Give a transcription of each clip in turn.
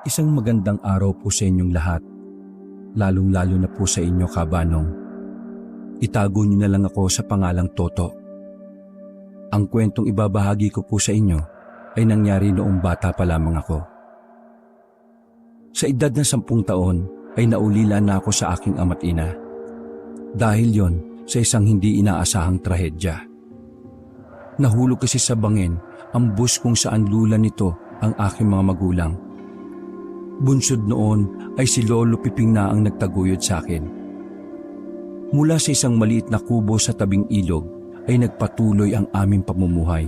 Isang magandang araw po sa inyong lahat, lalong-lalo na po sa inyo, Kabanong. Itago niyo na lang ako sa pangalang Toto. Ang kwentong ibabahagi ko po sa inyo ay nangyari noong bata pa lamang ako. Sa edad na 10 taon ay naulila na ako sa aking ama't ina. Dahil yon sa isang hindi inaasahang trahedya. Nahulog kasi sa bangin ang bus kung saan lula nito ang aking mga magulang. Bunsod noon ay si Lolo Piping na ang nagtaguyod sa akin. Mula sa isang maliit na kubo sa tabing ilog ay nagpatuloy ang aming pamumuhay.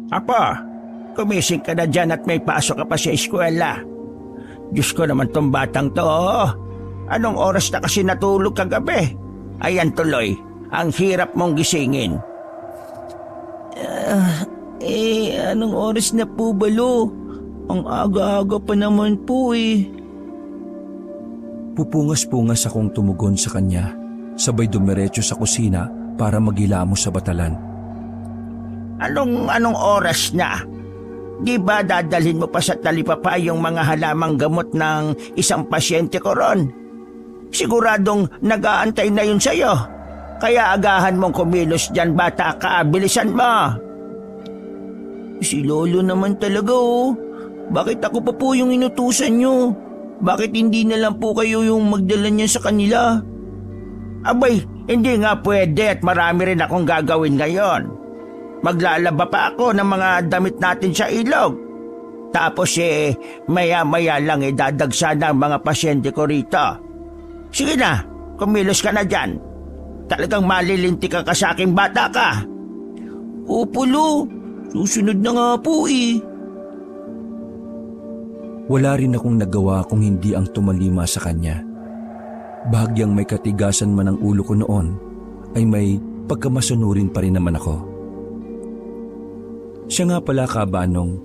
Apo, kumising ka na dyan at may pasok ka pa sa eskwela. Diyos ko naman tong batang to. Anong oras na kasi natulog kagabi? Ayan tuloy, ang hirap mong gisingin. Anong oras na po ba, Lo? Ang aga-aga pa naman po eh. Pupungas-pungas akong tumugon sa kanya, sabay dumiretso sa kusina para maghilamos sa batalan. Anong oras na? Di ba dadalhin mo pa sa talipapa yung mga halamang gamot ng isang pasyente ko ron? Siguradong nag-aantay na yun sa'yo. Kaya agahan mong kumilos dyan, bata ka, bilisan mo. Si Lolo naman talaga oh. Bakit ako pa po yung inutusan nyo? Bakit hindi na lang po kayo yung magdala niya sa kanila? Abay, hindi nga pwede at marami rin akong gagawin ngayon. Maglalaba pa ako ng mga damit natin sa ilog. Tapos maya-maya lang dadagsa na ang mga pasyente ko rito. Sige na, kumilos ka na dyan. Talagang malilinti ka sa aking bata ka. Opo, Lo. Susunod na nga po eh. Wala rin akong nagawa kung hindi ang tumalima sa kanya. Bahagyang may katigasan man ang ulo ko noon, ay may pagkamasunurin pa rin naman ako. Siya nga pala, Kabanong,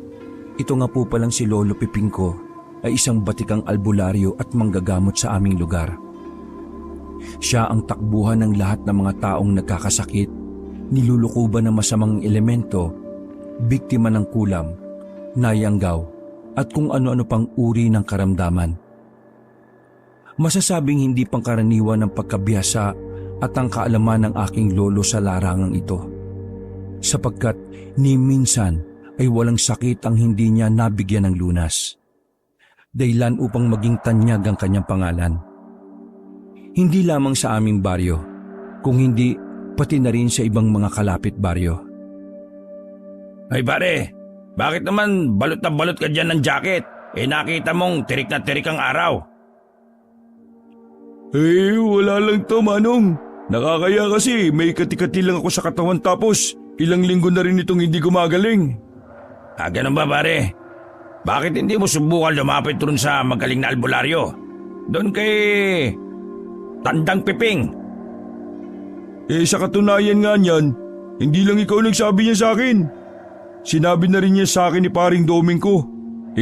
ito nga po palang si Lolo Piping ko ay isang batikang albularyo at manggagamot sa aming lugar. Siya ang takbuhan ng lahat ng mga taong nagkakasakit, nilulukuban ng masamang elemento, biktima ng kulam, nayanggaw, at kung ano-ano pang uri ng karamdaman. Masasabing hindi pangkaraniwan ng pagkabihasa at ang kaalaman ng aking lolo sa larangang ito. Sapagkat ni minsan ay walang sakit ang hindi niya nabigyan ng lunas. Dahilan upang maging tanyag ang kanyang pangalan. Hindi lamang sa aming baryo, kung hindi pati na rin sa ibang mga kalapit baryo. Ay pare, bakit naman balot na balot ka dyan ng jacket? Nakita mong tirik na tirik ang araw. Wala lang to, Manong. Nakakaya kasi may kati-kati lang ako sa katawan tapos ilang linggo na rin itong hindi gumagaling. Ganun ba pare? Bakit hindi mo subukan lumapit dun sa magaling na albularyo? Doon kay Tandang Piping. Sa katunayan nga niyan, hindi lang ikaw nagsabi niya sa akin. Sinabi na rin niya sa akin ni paring Doming ko.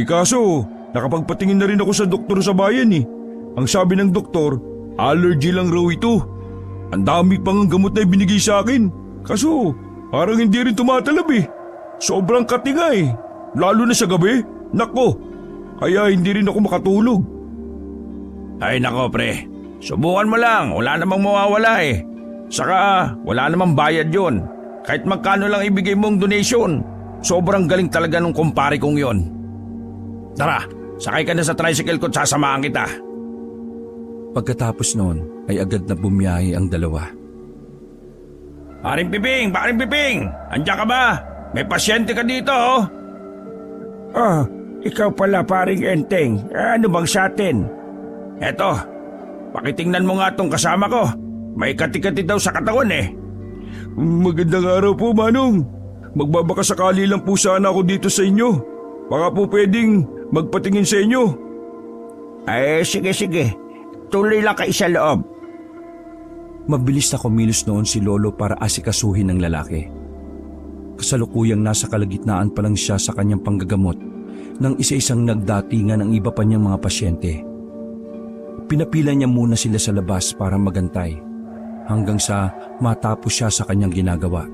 Kaso, nakapagpatingin na rin ako sa doktor sa bayan eh. Ang sabi ng doktor, allergy lang raw ito. Ang dami pang gamot na ibinigay sa akin. Kaso, parang hindi rin tumatalab eh. Sobrang kati nga eh. Lalo na sa gabi. Nako, kaya hindi rin ako makatulog. Ay nako pre, subukan mo lang. Wala namang mawawala eh. Saka, wala namang bayad yun. Kahit magkano lang ibigay mong donation. Sobrang galing talaga nung kumpare kong yon. Tara, sakay ka na sa tricycle ko at sasamahan kita. Pagkatapos noon ay agad na bumiyahe ang dalawa. Paring Piping! Andiyan ka ba? May pasyente ka dito oh. Ikaw pala paring Enteng. Ano bang sa atin? Eto, pakitingnan mo nga tong kasama ko. May kati-kati daw sa katawan eh. Magandang araw po, Manong. Magbabakasakali lang po sana ako dito sa inyo. Baka po pwedeng magpatingin sa inyo. Sige. Tuloy lang kayo sa loob. Mabilis na kumilos noon si Lolo para asikasuhin ng lalaki. Kasalukuyang nasa kalagitnaan pa lang siya sa kanyang panggagamot nang isa-isang nagdatingan ang iba pa niyang mga pasyente. Pinapila niya muna sila sa labas para magantay hanggang sa matapos siya sa kanyang ginagawa.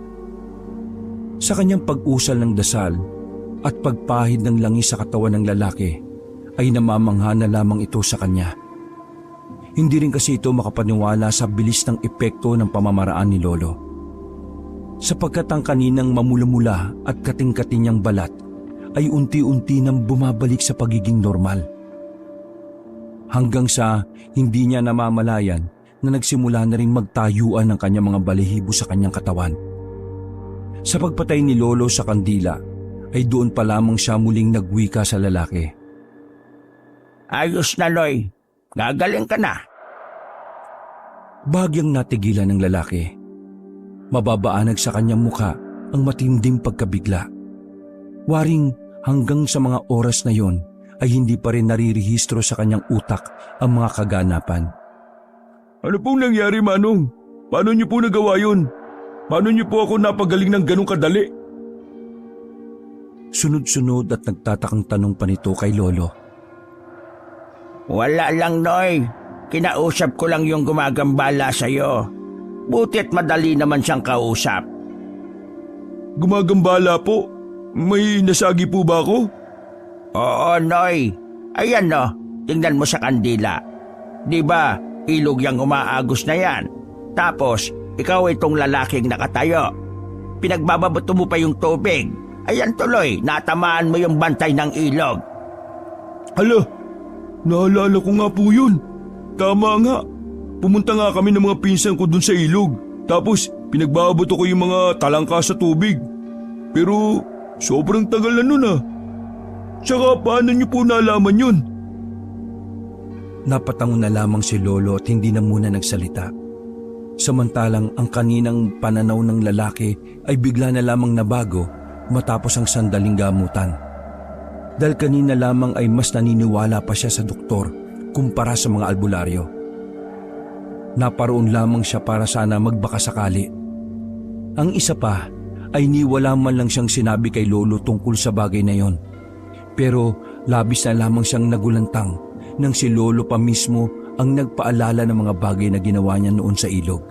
Sa kanyang pag-usal ng dasal at pagpahid ng langis sa katawan ng lalaki ay namamangha na lamang ito sa kanya. Hindi rin kasi ito makapaniwala sa bilis ng epekto ng pamamaraan ni Lolo. Sapagkat ang kaninang mamula-mula at kating-kating niyang balat ay unti-unti nang bumabalik sa pagiging normal. Hanggang sa hindi niya namamalayan na nagsimula na rin magtayuan ng kanyang mga balahibo sa kanyang katawan. Sa pagpatay ni Lolo sa kandila ay doon pa lamang siya muling nagwika sa lalaki. Ayos na, Noy. Gagaling ka na. Bagyang natigilan ng lalaki. Mababaanag sa kanyang mukha ang matinding pagkabigla. Waring hanggang sa mga oras na yon ay hindi pa rin narirehistro sa kanyang utak ang mga kaganapan. Ano pong nangyari, Manong? Paano niyo po nagawa yun? Paano niyo po ako napagaling ng ganong kadali? Sunod-sunod at nagtatakang tanong pa nito kay Lolo. Wala lang, Noy. Kinausap ko lang yung gumagambala sa'yo. Buti't madali naman siyang kausap. Gumagambala po? May nasagi po ba ako? Oo, Noy. Ayan, no. Tingnan mo sa kandila. Di ba, ilog yung umaagos na yan. Tapos, ikaw itong lalaking nakatayo. Pinagbababato mo pa yung tubig. Ayan tuloy, natamaan mo yung bantay ng ilog. Hala, naalala ko nga po yun. Tama nga. Pumunta nga kami ng mga pinsan ko dun sa ilog. Tapos, pinagbabato ko yung mga talangka sa tubig. Pero, sobrang tagal na nun ah. Tsaka paano niyo po nalaman yun? Napatango na lamang si Lolo at hindi na muna nagsalita. Samantalang ang kaninang pananaw ng lalaki ay bigla na lamang nabago matapos ang sandaling gamutan. Dahil kanina lamang ay mas naniniwala pa siya sa doktor kumpara sa mga albularyo. Naparoon lamang siya para sana magbakasakali. Ang isa pa ay niwala man lang siyang sinabi kay Lolo tungkol sa bagay na yon. Pero labis na lamang siyang nagulantang nang si Lolo pa mismo ang nagpaalala ng mga bagay na ginawa niya noon sa ilog.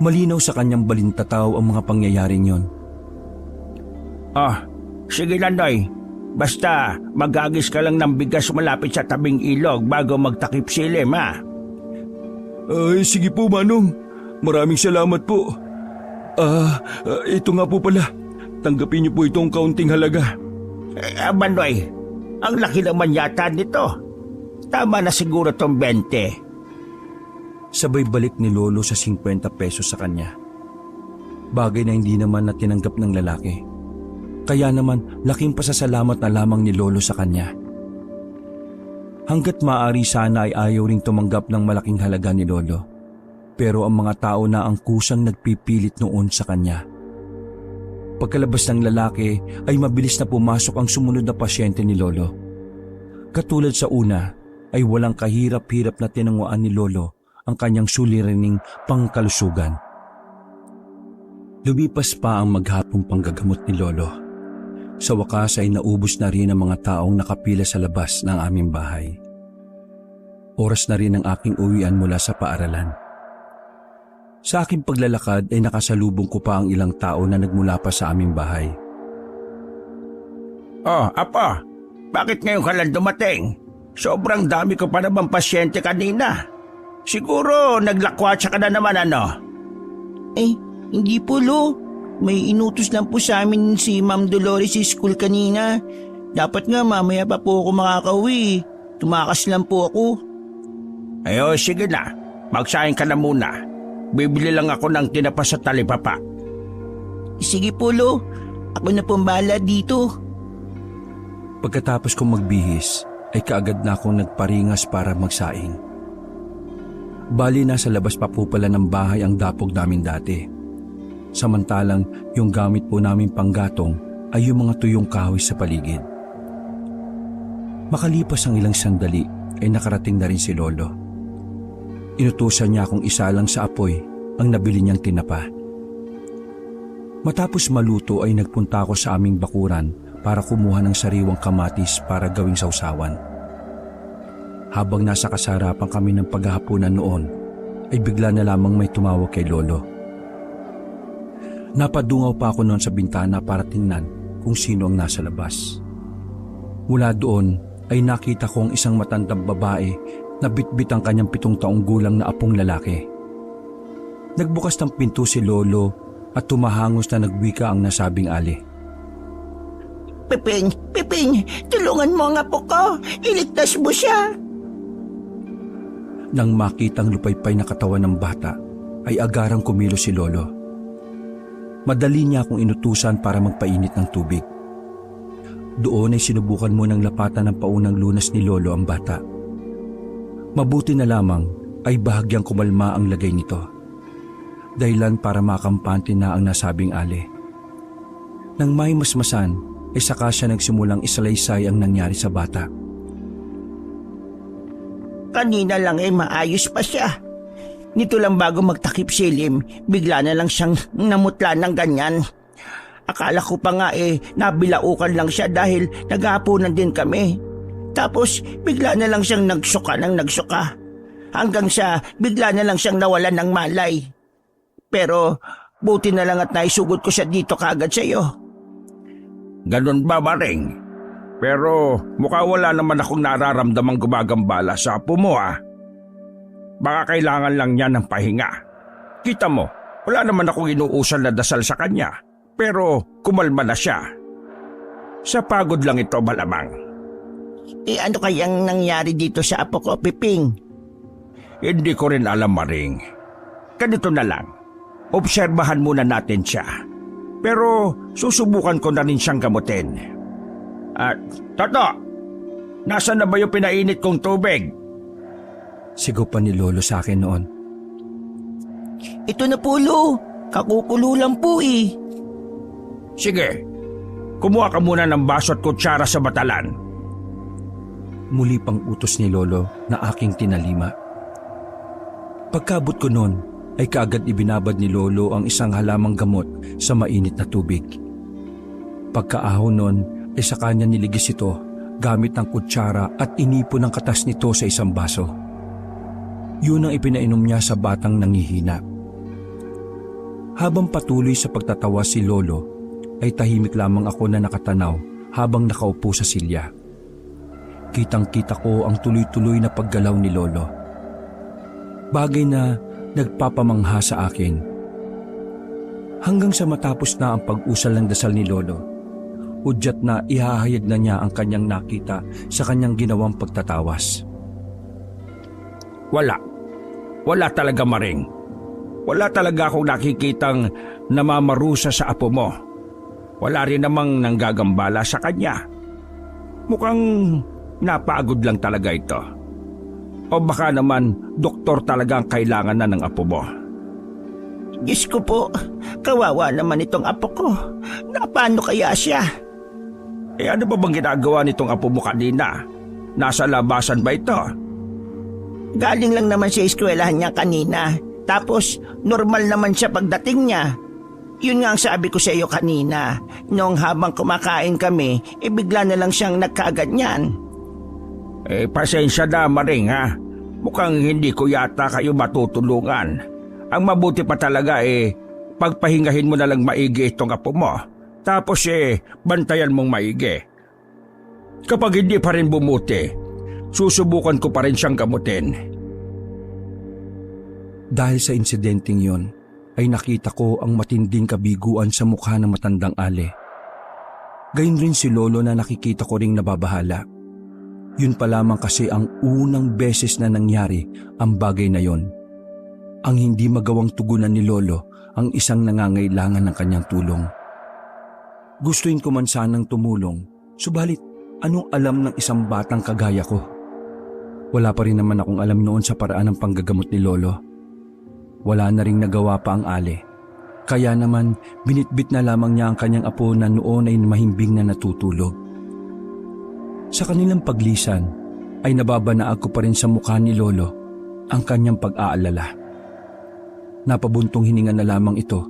Malinaw sa kanyang balintataw ang mga pangyayaring yon. Sige lang, Noy. Basta magagis ka lang ng bigas malapit sa tabing ilog bago magtakip silim, ha? Ay, sige po, Manong. Maraming salamat po. Ito nga po pala. Tanggapin niyo po itong kaunting halaga. Noy, ang laki naman yata nito. Tama na siguro tong 20. Sabay balik ni Lolo sa 50 pesos sa kanya. Bagay na hindi naman na tinanggap ng lalaki. Kaya naman laking pasasalamat na lamang ni Lolo sa kanya. Hanggat maaari sana ay ayaw ring tumanggap ng malaking halaga ni Lolo. Pero ang mga tao na ang kusang nagpipilit noon sa kanya. Pagkalabas ng lalaki ay mabilis na pumasok ang sumunod na pasyente ni Lolo. Katulad sa una ay walang kahirap-hirap na tinanguan ni Lolo ang kanyang suliraning pangkalusugan. Lumipas pa ang maghapong panggagamot ni Lolo. Sa wakas ay naubos na rin ang mga taong nakapila sa labas ng aming bahay. Oras na rin ang aking uwian mula sa paaralan. Sa aking paglalakad ay nakasalubong ko pa ang ilang tao na nagmula pa sa aming bahay. Apo, bakit ngayon ka lang dumating? Sobrang dami ko pa naman pasyente kanina. Siguro naglakwatsa ka na naman, ano? Hindi po, Lo. May inutos lang po sa amin si Ma'am Dolores sa school kanina. Dapat nga mamaya pa po ako makakauwi. Tumakas lang po ako. Sige na. Magsahin ka na muna. Bibili lang ako ng tinapa sa talipapa. Sige po, Lo. Ako na pong bahala dito. Pagkatapos kong magbihis ay kaagad na akong nagparingas para magsaing. Bali na sa labas pa po pala ng bahay ang dapog namin dati. Samantalang yung gamit po namin panggatong ay yung mga tuyong kahoy sa paligid. Makalipas ang ilang sandali ay nakarating na rin si Lolo. Inutusan niya akong isalang sa apoy ang nabili niyang tinapa. Matapos maluto ay nagpunta ako sa aming bakuran para kumuha ng sariwang kamatis para gawing sausawan. Habang nasa kasarapan kami ng paghahaponan noon, ay bigla na lamang may tumawag kay Lolo. Napadungaw pa ako noon sa bintana para tingnan kung sino ang nasa labas. Mula doon ay nakita ko ang isang matandang babae na bitbit ang kanyang 7 taong gulang na apong lalaki. Nagbukas ng pinto si Lolo at tumahangos na nagwika ang nasabing ali. Piping, tulungan mo ang apo ko. Iligtas mo siya. Nang makitang lupaypay na katawan ng bata, ay agarang kumilos si Lolo. Madali niya akong inutusan para magpainit ng tubig. Doon ay sinubukan mo ng lapatan ng paunang lunas ni Lolo ang bata. Mabuti na lamang ay bahagyang kumalma ang lagay nito. Dahilan para makampante na ang nasabing ali. Nang may masmasan, ay saka siya nagsimulang isalaysay ang nangyari sa bata. Kanina lang maayos pa siya. Nito lang bago magtakip silim, bigla na lang siyang namutla ng ganyan. Akala ko pa nga nabilaukan lang siya dahil naghahaponan din kami. Tapos bigla na lang siyang nagsuka. Hanggang sa bigla na lang siyang nawalan ng malay. Pero buti na lang at naisugod ko siya dito kaagad sa iyo. Ganun ba, Maring? Pero mukha wala naman akong nararamdamang gumagambala sa apo mo, ah. Baka kailangan lang niya ng pahinga. Kita mo, wala naman akong inuusal na dasal sa kanya. Pero kumalma na siya. Sa pagod lang ito malamang. Ano kayang nangyari dito sa apo ko, Piping? Hindi ko rin alam, Maring. Ganito na lang. Obserbahan muna natin siya. Pero susubukan ko na rin siyang gamutin. Toto! Nasaan na ba yung pinainit kong tubig? Sigaw pa ni Lolo sa akin noon. Ito na po, Lo. Kakukulo lang po Sige, kumuha ka muna ng baso at kutsara sa batalan. Muli pang utos ni Lolo na aking tinalima. Pagkabot ko noon, ay kaagad ibinabad ni Lolo ang isang halamang gamot sa mainit na tubig. Pagkaahon noon ay sa kanya niligis ito gamit ng kutsara at inipon ang katas nito sa isang baso. Yun ang ipinainom niya sa batang nangihina. Habang patuloy sa pagtatawa si Lolo, ay tahimik lamang ako na nakatanaw habang nakaupo sa silya. Kitang-kita ko ang tuloy-tuloy na paggalaw ni Lolo. Bagay na nagpapamangha sa akin. Hanggang sa matapos na ang pag-usal ng dasal ni Lolo, udyat na ihahayag na niya ang kanyang nakita sa kanyang ginawang pagtatawas. Wala talaga, Maring. Wala talaga akong nakikitang namamarusa sa apo mo. Wala rin namang nanggagambala sa kanya. Mukhang napagod lang talaga ito. O baka naman doktor talaga ang kailangan na ng apo mo. Diyos ko po, kawawa naman itong apo ko. Paano kaya siya? Ano ba bang ginagawa nitong apo mo kanina? Nasa labasan ba ito? Galing lang naman sa eskwelahan niya kanina. Tapos normal naman siya pagdating niya. Yun nga ang sabi ko sa iyo kanina. Noong habang kumakain kami, bigla na lang siyang nagkaagad niyan. Pasensya na, Maring, ha? Mukhang hindi ko yata kayo matutulungan. Ang mabuti pa talaga pagpahingahin mo na lang maigi itong apo mo. Tapos bantayan mong maigi. Kapag hindi pa rin bumuti, susubukan ko pa rin siyang gamutin. Dahil sa insidenteng yon, ay nakita ko ang matinding kabiguan sa mukha ng matandang ali. Gayun rin si Lolo na nakikita ko ring nababahala. Yun pa lamang kasi ang unang beses na nangyari ang bagay na yon. Ang hindi magawang tugunan ni Lolo ang isang nangangailangan ng kanyang tulong. Gustuin ko man sanang tumulong, subalit anong alam ng isang batang kagaya ko? Wala pa rin naman akong alam noon sa paraan ng panggagamot ni Lolo. Wala na ring nagawa pa ang ali. Kaya naman binitbit na lamang niya ang kanyang apo na noon ay mahimbing na natutulog. Sa kanilang paglisan ay nababanaag ko pa rin sa mukha ni Lolo ang kanyang pag-aalala. Napabuntong hininga na lamang ito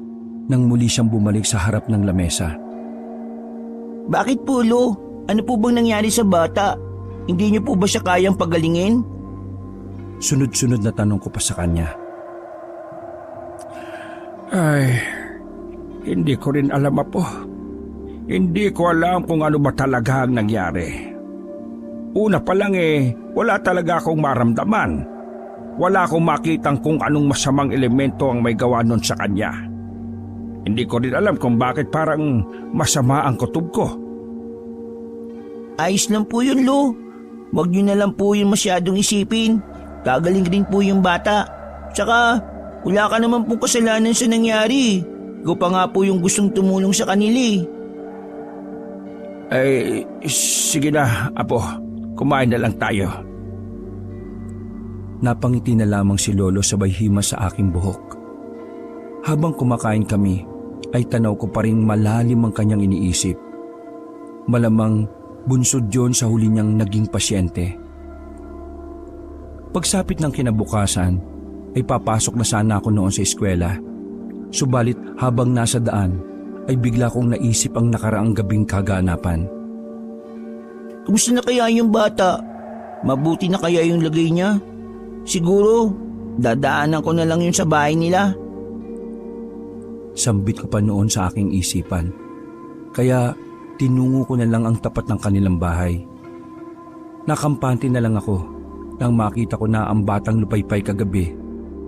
nang muli siyang bumalik sa harap ng lamesa. Bakit po, Lo? Ano po bang nangyari sa bata? Hindi niyo po ba siya kayang pagalingin? Sunod-sunod na tanong ko pa sa kanya. Hindi ko rin alam, apo. Hindi ko alam kung ano ba talaga ang nangyari. Una pa lang wala talaga akong maramdaman. Wala akong makitang kung anong masamang elemento ang may gawa nun sa kanya. Hindi ko rin alam kung bakit parang masama ang kutob ko. Ayos lang po yun, Lo. Huwag niyo na lang po yun masyadong isipin. Gagaling rin po yung bata. Tsaka, wala ka naman pong kasalanan sa nangyari. Ikaw pa nga po yung gustong tumulong sa kanila. Sige na, Apo. Kumain na lang tayo. Napangiti na lamang si Lolo sabay hima sa aking buhok. Habang kumakain kami, ay tanaw ko pa rin malalim ang kanyang iniisip. Malamang bunsod yun sa huli niyang naging pasyente. Pagsapit ng kinabukasan, ay papasok na sana ako noon sa eskwela. Subalit habang nasa daan, ay bigla kong naisip ang nakaraang gabing kaganapan. Kumusta na kaya yung bata? Mabuti na kaya yung lagay niya? Siguro, dadaanan ko na lang yun sa bahay nila. Sambit ko pa noon sa aking isipan. Kaya tinungo ko na lang ang tapat ng kanilang bahay. Nakampante na lang ako nang makita ko na ang batang lupaypay kagabi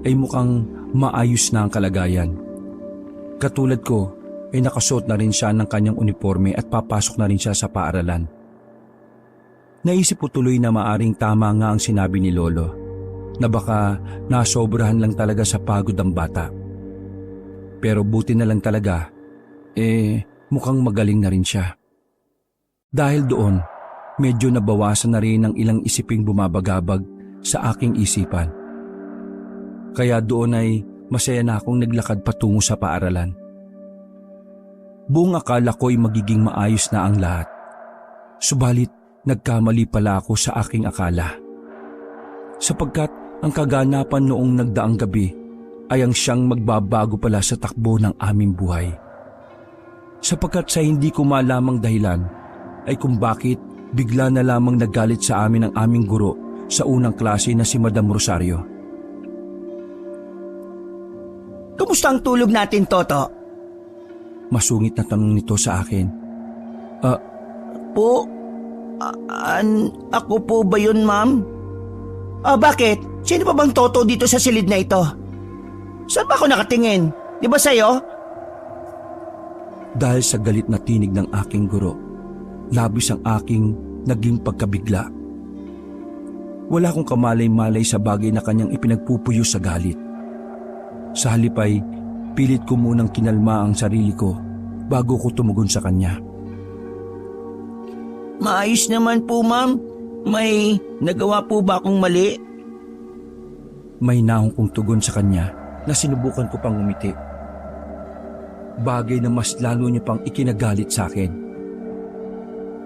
ay mukhang maayos na ang kalagayan. Katulad ko ay nakasuot na rin siya ng kanyang uniforme at papasok na rin siya sa paaralan. Naisip ko tuloy na maaring tama nga ang sinabi ni Lolo na baka nasobrahan lang talaga sa pagod ang bata. Pero buti na lang talaga, mukhang magaling na rin siya. Dahil doon, medyo nabawasan na rin ang ilang isiping bumabagabag sa aking isipan. Kaya doon ay masaya na akong naglakad patungo sa paaralan. Buong akala ko'y magiging maayos na ang lahat. Subalit, nagkamali pala ako sa aking akala. Sapagkat ang kaganapan noong nagdaang gabi ay ang siyang magbabago pala sa takbo ng aming buhay. Sapagkat sa hindi ko malamang dahilan ay kung bakit bigla na lamang nagalit sa amin ang aming guro sa unang klase na si Madam Rosario. Kamusta ang tulog natin, Toto? Masungit na tanong nito sa akin. Ako po ba yun, ma'am? Bakit? Sino pa bang Toto dito sa silid na ito? Saan ba ako nakatingin? Di ba sa'yo? Dahil sa galit na tinig ng aking guro, labis ang aking naging pagkabigla. Wala akong kamalay-malay sa bagay na kanyang ipinagpupuyo sa galit. Sa halip ay pilit ko munang kinalma ang sarili ko bago ko tumugon sa kanya. Maayos naman po, ma'am. May nagawa po ba akong mali? May nahong kong tugon sa kanya na sinubukan ko pang umiti. Bagay na mas lalo niya pang ikinagalit sa akin.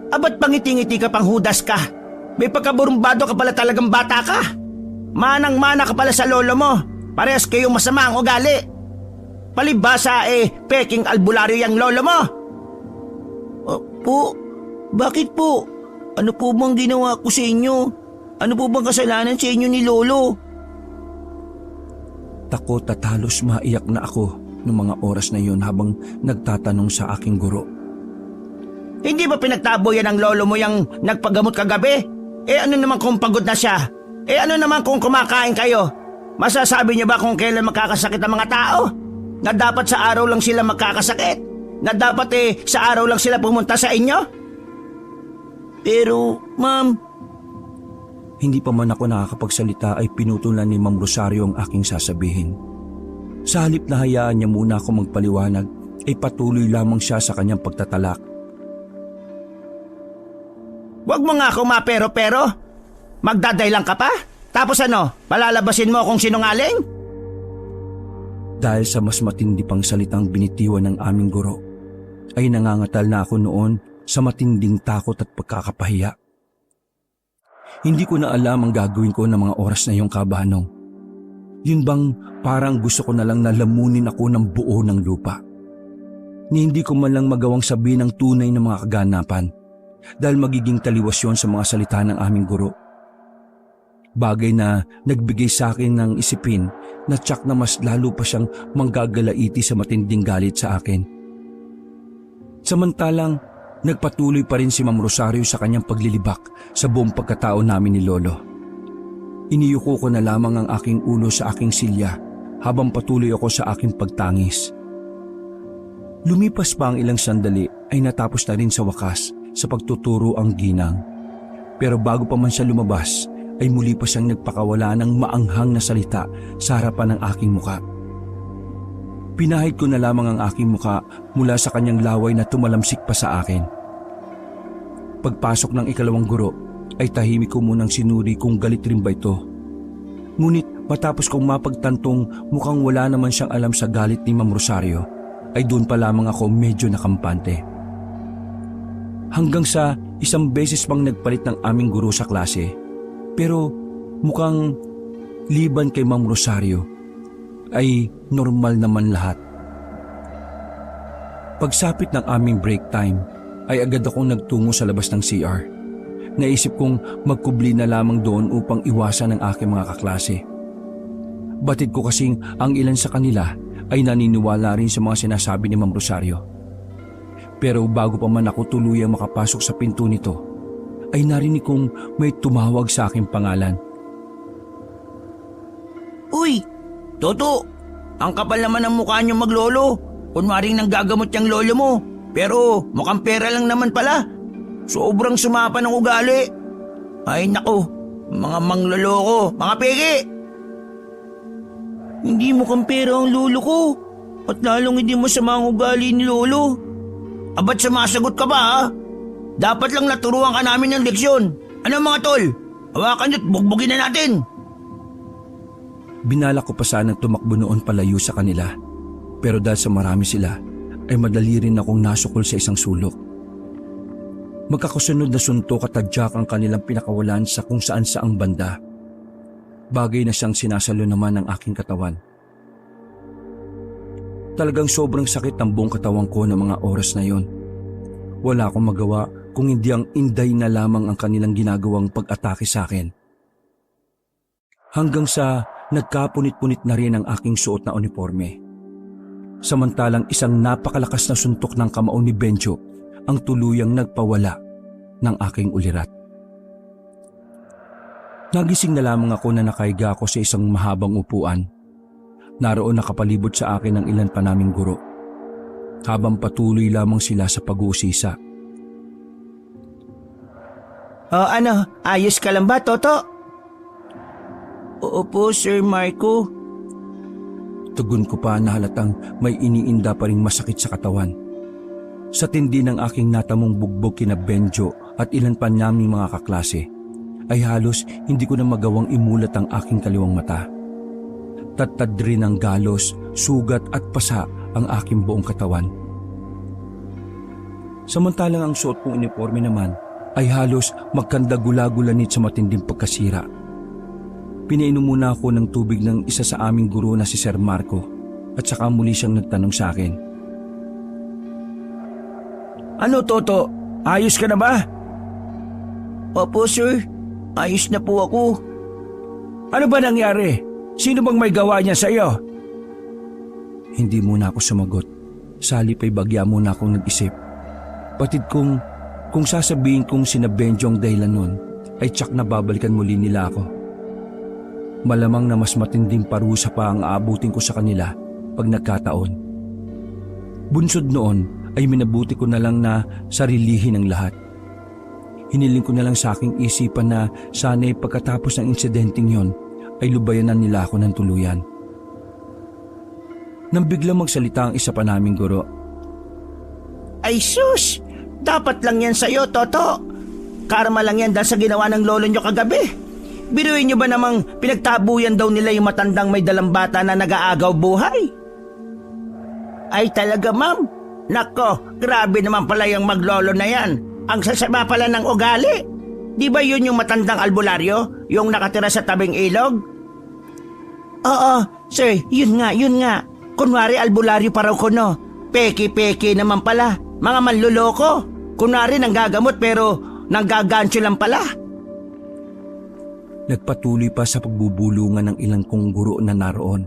Ba't pangiti-ngiti ka pang hudas ka? May pagkaburumbado ka pala talagang bata ka. Manang-mana ka pala sa lolo mo. Parehas kayong masama ang ugali. Palibasa peking albularyo yung lolo mo. Bakit po? Ano po bang ginawa ko sa inyo? Ano po bang kasalanan sa inyo ni Lolo? Takot at halos maiyak na ako noong mga oras na iyon habang nagtatanong sa aking guro. Hindi ba pinagtabo yan ng lolo mo yung nagpagamot kagabi? Ano naman kung pagod na siya? Ano naman kung kumakain kayo? Masasabi niyo ba kung kailan makakasakit ang mga tao? Na dapat sa araw lang sila magkakasakit? Na dapat sa araw lang sila pumunta sa inyo? Pero, ma'am... Hindi pa man ako nakakapagsalita ay pinutulan ni Ma'am Rosario ang aking sasabihin. Sa halip na hayaan niya muna ako magpaliwanag, ay patuloy lamang siya sa kanyang pagtatalak. Huwag mo nga ako mapero-pero. Magdadaylang ka pa? Tapos palalabasin mo kung sinungaling? Dahil sa mas matindi pang salitang binitiwan ng aming guro, ay nangangatal na ako noon sa matinding takot at pagkakapahiya. Hindi ko na alam ang gagawin ko ng mga oras na iyong kabanong. Yun bang parang gusto ko na lang nalamunin ako ng buo ng lupa. Ni hindi ko man lang magawang sabihin ang tunay na mga kaganapan dahil magiging taliwas yun sa mga salita ng aming guro. Bagay na nagbigay sa akin ng isipin na tsak na mas lalo pa siyang manggagalaiti sa matinding galit sa akin. Samantalang Nagpatuloy pa rin si Ma'am Rosario sa kanyang paglilibak sa buong pagkatao namin ni Lolo. Iniyuko ko na lamang ang aking ulo sa aking silya habang patuloy ako sa aking pagtangis. Lumipas pa ang ilang sandali ay natapos na rin sa wakas sa pagtuturo ang ginang. Pero bago pa man siya lumabas ay muli pa siyang nagpakawala ng maanghang na salita sa harapan ng aking muka. Pinahid ko na lamang ang aking muka mula sa kanyang laway na tumalamsik pa sa akin. Pagpasok ng ikalawang guro ay tahimik ko munang sinuri kung galit rin ba ito. Ngunit matapos kong mapagtantong mukhang wala naman siyang alam sa galit ni Ma'am Rosario, ay doon pa lamang ako medyo nakampante. Hanggang sa isang beses pang nagpalit ng aming guro sa klase, pero mukhang liban kay Ma'am Rosario ay normal naman lahat. Pagsapit ng aming break time ay agad akong nagtungo sa labas ng CR. Naisip kong magkubli na lamang doon upang iwasan ang aking mga kaklase. Batid ko kasing ang ilan sa kanila ay naniniwala rin sa mga sinasabi ni Ma'am Rosario. Pero bago pa man ako tuluyang makapasok sa pinto nito, ay narinig kong may tumawag sa aking pangalan. Uy, Toto, ang kapal naman ng mukha niyo maglolo. Kunwaring nanggagamot yung lolo mo. Pero mukhang pera lang naman pala. Sobrang sumapa ng ugali. Ay nako, mga mangloloko, mga peke. Hindi mukhang pera ang lolo ko. At lalong hindi masama ang ugali ni lolo. Abat sumasagot ka ba ha? Dapat lang naturuan ka namin ng leksyon. Ano mga tol? Hawakan niyo't bugbugin na natin. Binala ko pa sanang tumakbo noon palayo sa kanila. Pero dahil sa marami sila, ay madali rin akong nasukol sa isang sulok. Magkakasunod na suntok at tadyak ang kanilang pinakawalan sa kung saan saang banda. Bagay na siyang sinasalo naman ng aking katawan. Talagang sobrang sakit ang buong katawan ko ng mga oras na yon. Wala akong magawa kung hindi ang inday na lamang ang kanilang ginagawang pag-atake sa akin. Hanggang sa nagkapunit-punit na rin ang aking suot na uniforme. Samantalang isang napakalakas na suntok ng kamao ni Benjo ang tuluyang nagpawala ng aking ulirat. Nagising na lamang ako na nakahiga ako sa isang mahabang upuan. Naroon nakapalibot sa akin ang ilan pa naming guro, habang patuloy lamang sila sa pag-uusisa. Ayos ka lang ba, Toto? Opo, Sir Marco. Tugon ko pa na halatang may iniinda pa ring masakit sa katawan. Sa tindi ng aking natamong bugbog kina Benjo at ilan pa naming mga kaklase, ay halos hindi ko na magawang imulat ang aking kaliwang mata. Tattad rin ng galos, sugat at pasa ang aking buong katawan. Samantalang ang suot kong uniforme naman ay halos magkandagula-gulanit sa matinding pagkasira. Pinainom muna ako ng tubig ng isa sa aming guro na si Sir Marco at saka muli siyang nagtanong sa akin. Ano, Toto? Ayos ka na ba? Opo, sir. Ayos na po ako. Ano ba nangyari? Sino bang may gawa niya sa iyo? Hindi muna ako sumagot. Salip ay bagya muna akong nag-isip. Patid kong kung sasabihin kong sina Benjo ang dahilan nun, ay tsak na babalikan muli nila ako. Malamang na mas matinding parusa pa ang aabutin ko sa kanila pag nagkataon. Bunsod noon ay minabuti ko na lang na sarilihin ang lahat. Hiniling ko na lang sa aking isipan na sana'y pagkatapos ng insidenteng yon ay lubayanan nila ako ng tuluyan. Nang biglang magsalita ang isa pa naming guro. Ay sus! Dapat lang yan sa'yo, Toto. Karma lang yan dahil sa ginawa ng lolo nyo kagabi. Biruin nyo ba namang pinagtabuyan daw nila yung matandang may dalang bata na nag-aagaw buhay? Ay talaga, ma'am. Nako, grabe naman pala yung maglolo na yan. Ang sasama pala ng ugali. Di ba yun yung matandang albularyo? Yung nakatira sa tabing ilog? Oo, sir, yun nga. Kunwari albularyo pa raw kuno. Peki-peki naman pala. Mga manluloko. Kunwari nanggagamot pero nanggagansyo lang pala. Nagpatuloy pa sa pagbubulungan ng ilang kong guro na naroon.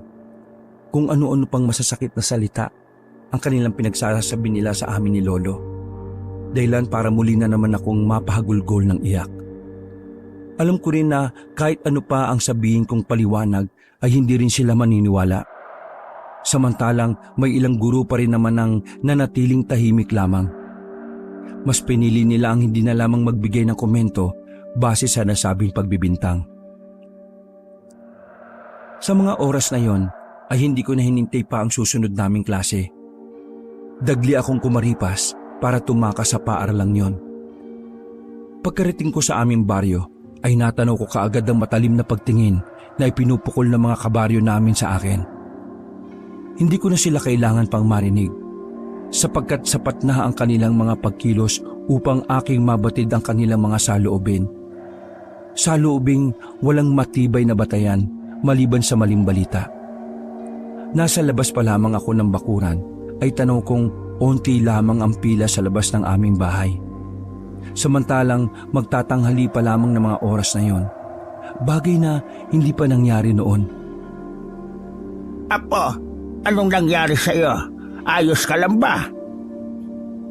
Kung ano-ano pang masasakit na salita ang kanilang pinagsasabi nila sa amin ni Lolo. dahilan para muli na naman akong mapahagulgol ng iyak. Alam ko rin na kahit ano pa ang sabihin kong paliwanag ay hindi rin sila maniniwala. Samantalang may ilang guro pa rin naman ang nanatiling tahimik lamang. Mas pinili nila ang hindi na lamang magbigay ng komento base sa nasabing pagbibintang. Sa mga oras na yon ay hindi ko na hinintay pa ang susunod naming klase. Dagli akong kumaripas para tumakas sa paaralang yon. Pagkarating ko sa aming baryo ay natanaw ko kaagad ang matalim na pagtingin na ipinupukol ng mga kabaryo namin sa akin. Hindi ko na sila kailangan pang marinig sapagkat sapat na ang kanilang mga pagkilos upang aking mabatid ang kanilang mga saloobin. Saloobing walang matibay na batayan maliban sa maling balita. Nasa labas pa lamang ako ng bakuran ay tanaw kong onti lamang ang pila sa labas ng aming bahay. Samantalang magtatanghali pa lamang ng mga oras na yon, bagay na hindi pa nangyari noon. Apo, anong nangyari sa'yo? Ayos ka lang ba?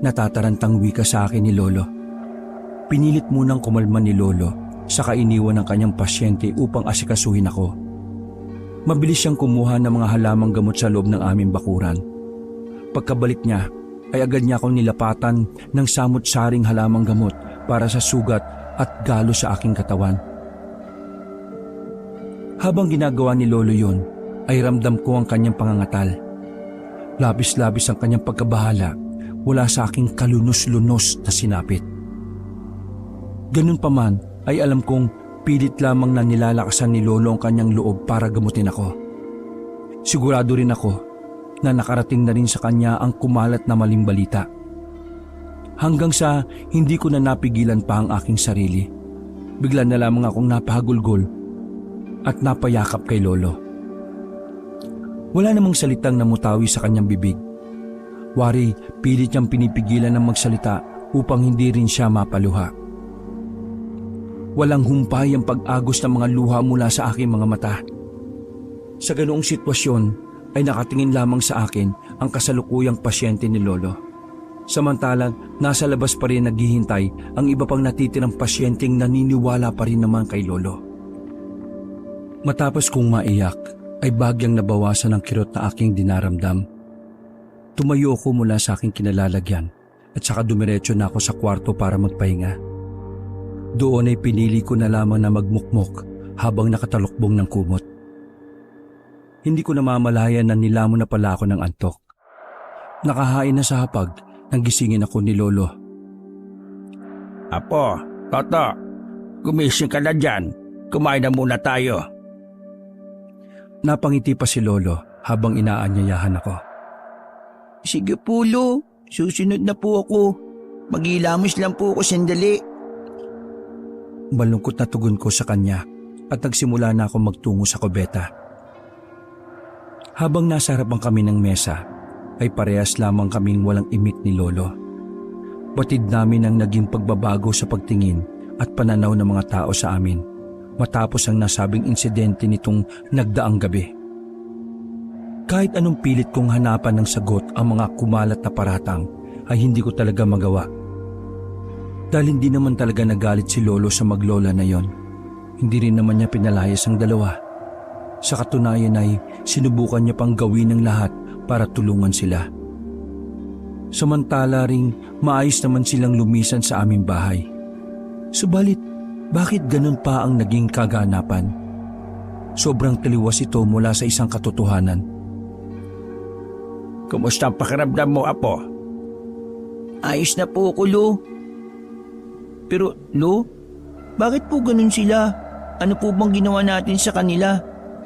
Natatarantang wika sa akin ni Lolo. Pinilit munang kumalma ni Lolo saka iniwan ng kanyang pasyente upang asikasuhin ako. Mabilis siyang kumuha ng mga halamang gamot sa loob ng aming bakuran. Pagkabalik niya ay agad niya akong nilapatan ng samut-saring halamang gamot para sa sugat at galo sa aking katawan. Habang ginagawa ni Lolo yon, ay ramdam ko ang kanyang pangangatal. Labis-labis ang kanyang pagkabahala mula sa aking kalunos-lunos na sinapit. Ganun pa man ay alam kong pilit lamang na nilalakasan ni Lolo ang kanyang loob para gamutin ako. Sigurado rin ako na nakarating na rin sa kanya ang kumalat na maling balita. Hanggang sa hindi ko na napigilan pa ang aking sarili. Bigla na lamang akong napahagulgol at napayakap kay Lolo. Wala namang salitang namutawi sa kanyang bibig. Wari, pilit niyang pinipigilan ng magsalita upang hindi rin siya mapaluha. Walang humpay ang pag-agos ng mga luha mula sa aking mga mata. Sa ganoong sitwasyon ay nakatingin lamang sa akin ang kasalukuyang pasyente ni Lolo. Samantalang nasa labas pa rin naghihintay ang iba pang natitirang pasyenteng naniniwala pa rin naman kay Lolo. Matapos kong maiyak ay bagyang nabawasan ang kirot na aking dinaramdam. Tumayo ako mula sa aking kinalalagyan at saka dumiretso na ako sa kwarto para magpahinga. Doon ay pinili ko na lamang na magmukmok habang nakatalokbong ng kumot. Hindi ko namamalayan na nilamon na pala ako ng antok. Nakahain na sa hapag nang gisingin ako ni Lolo. Apo, Toto, gumising ka na dyan. Kumain na muna tayo. Napangiti pa si Lolo habang inaanyayahan ako. Sige po, Lo. Susunod na po ako. Maghilamos lang po ako sandali. Malungkot na tugon ko sa kanya at nagsimula na ako magtungo sa kubeta. Habang nasa harapan kami ng mesa, ay parehas lamang kaming walang imik ni Lolo. Batid namin ang naging pagbabago sa pagtingin at pananaw ng mga tao sa amin matapos ang nasabing insidente nitong nagdaang gabi. Kahit anong pilit kong hanapan ng sagot ang mga kumalat na paratang ay hindi ko talaga magawa. Dahil hindi naman talaga nagalit si Lolo sa maglola na yon. Hindi rin naman niya pinalayas ang dalawa. Sa katunayan ay sinubukan niya pang gawin ng lahat para tulungan sila. Samantala ring maayos naman silang lumisan sa aming bahay. Subalit, bakit ganun pa ang naging kaganapan? Sobrang taliwas ito mula sa isang katotohanan. Kumusta ang pakiramdam mo, Apo? Ayos na po ako, Lo. Pero, Lo, bakit po ganun sila? Ano po bang ginawa natin sa kanila?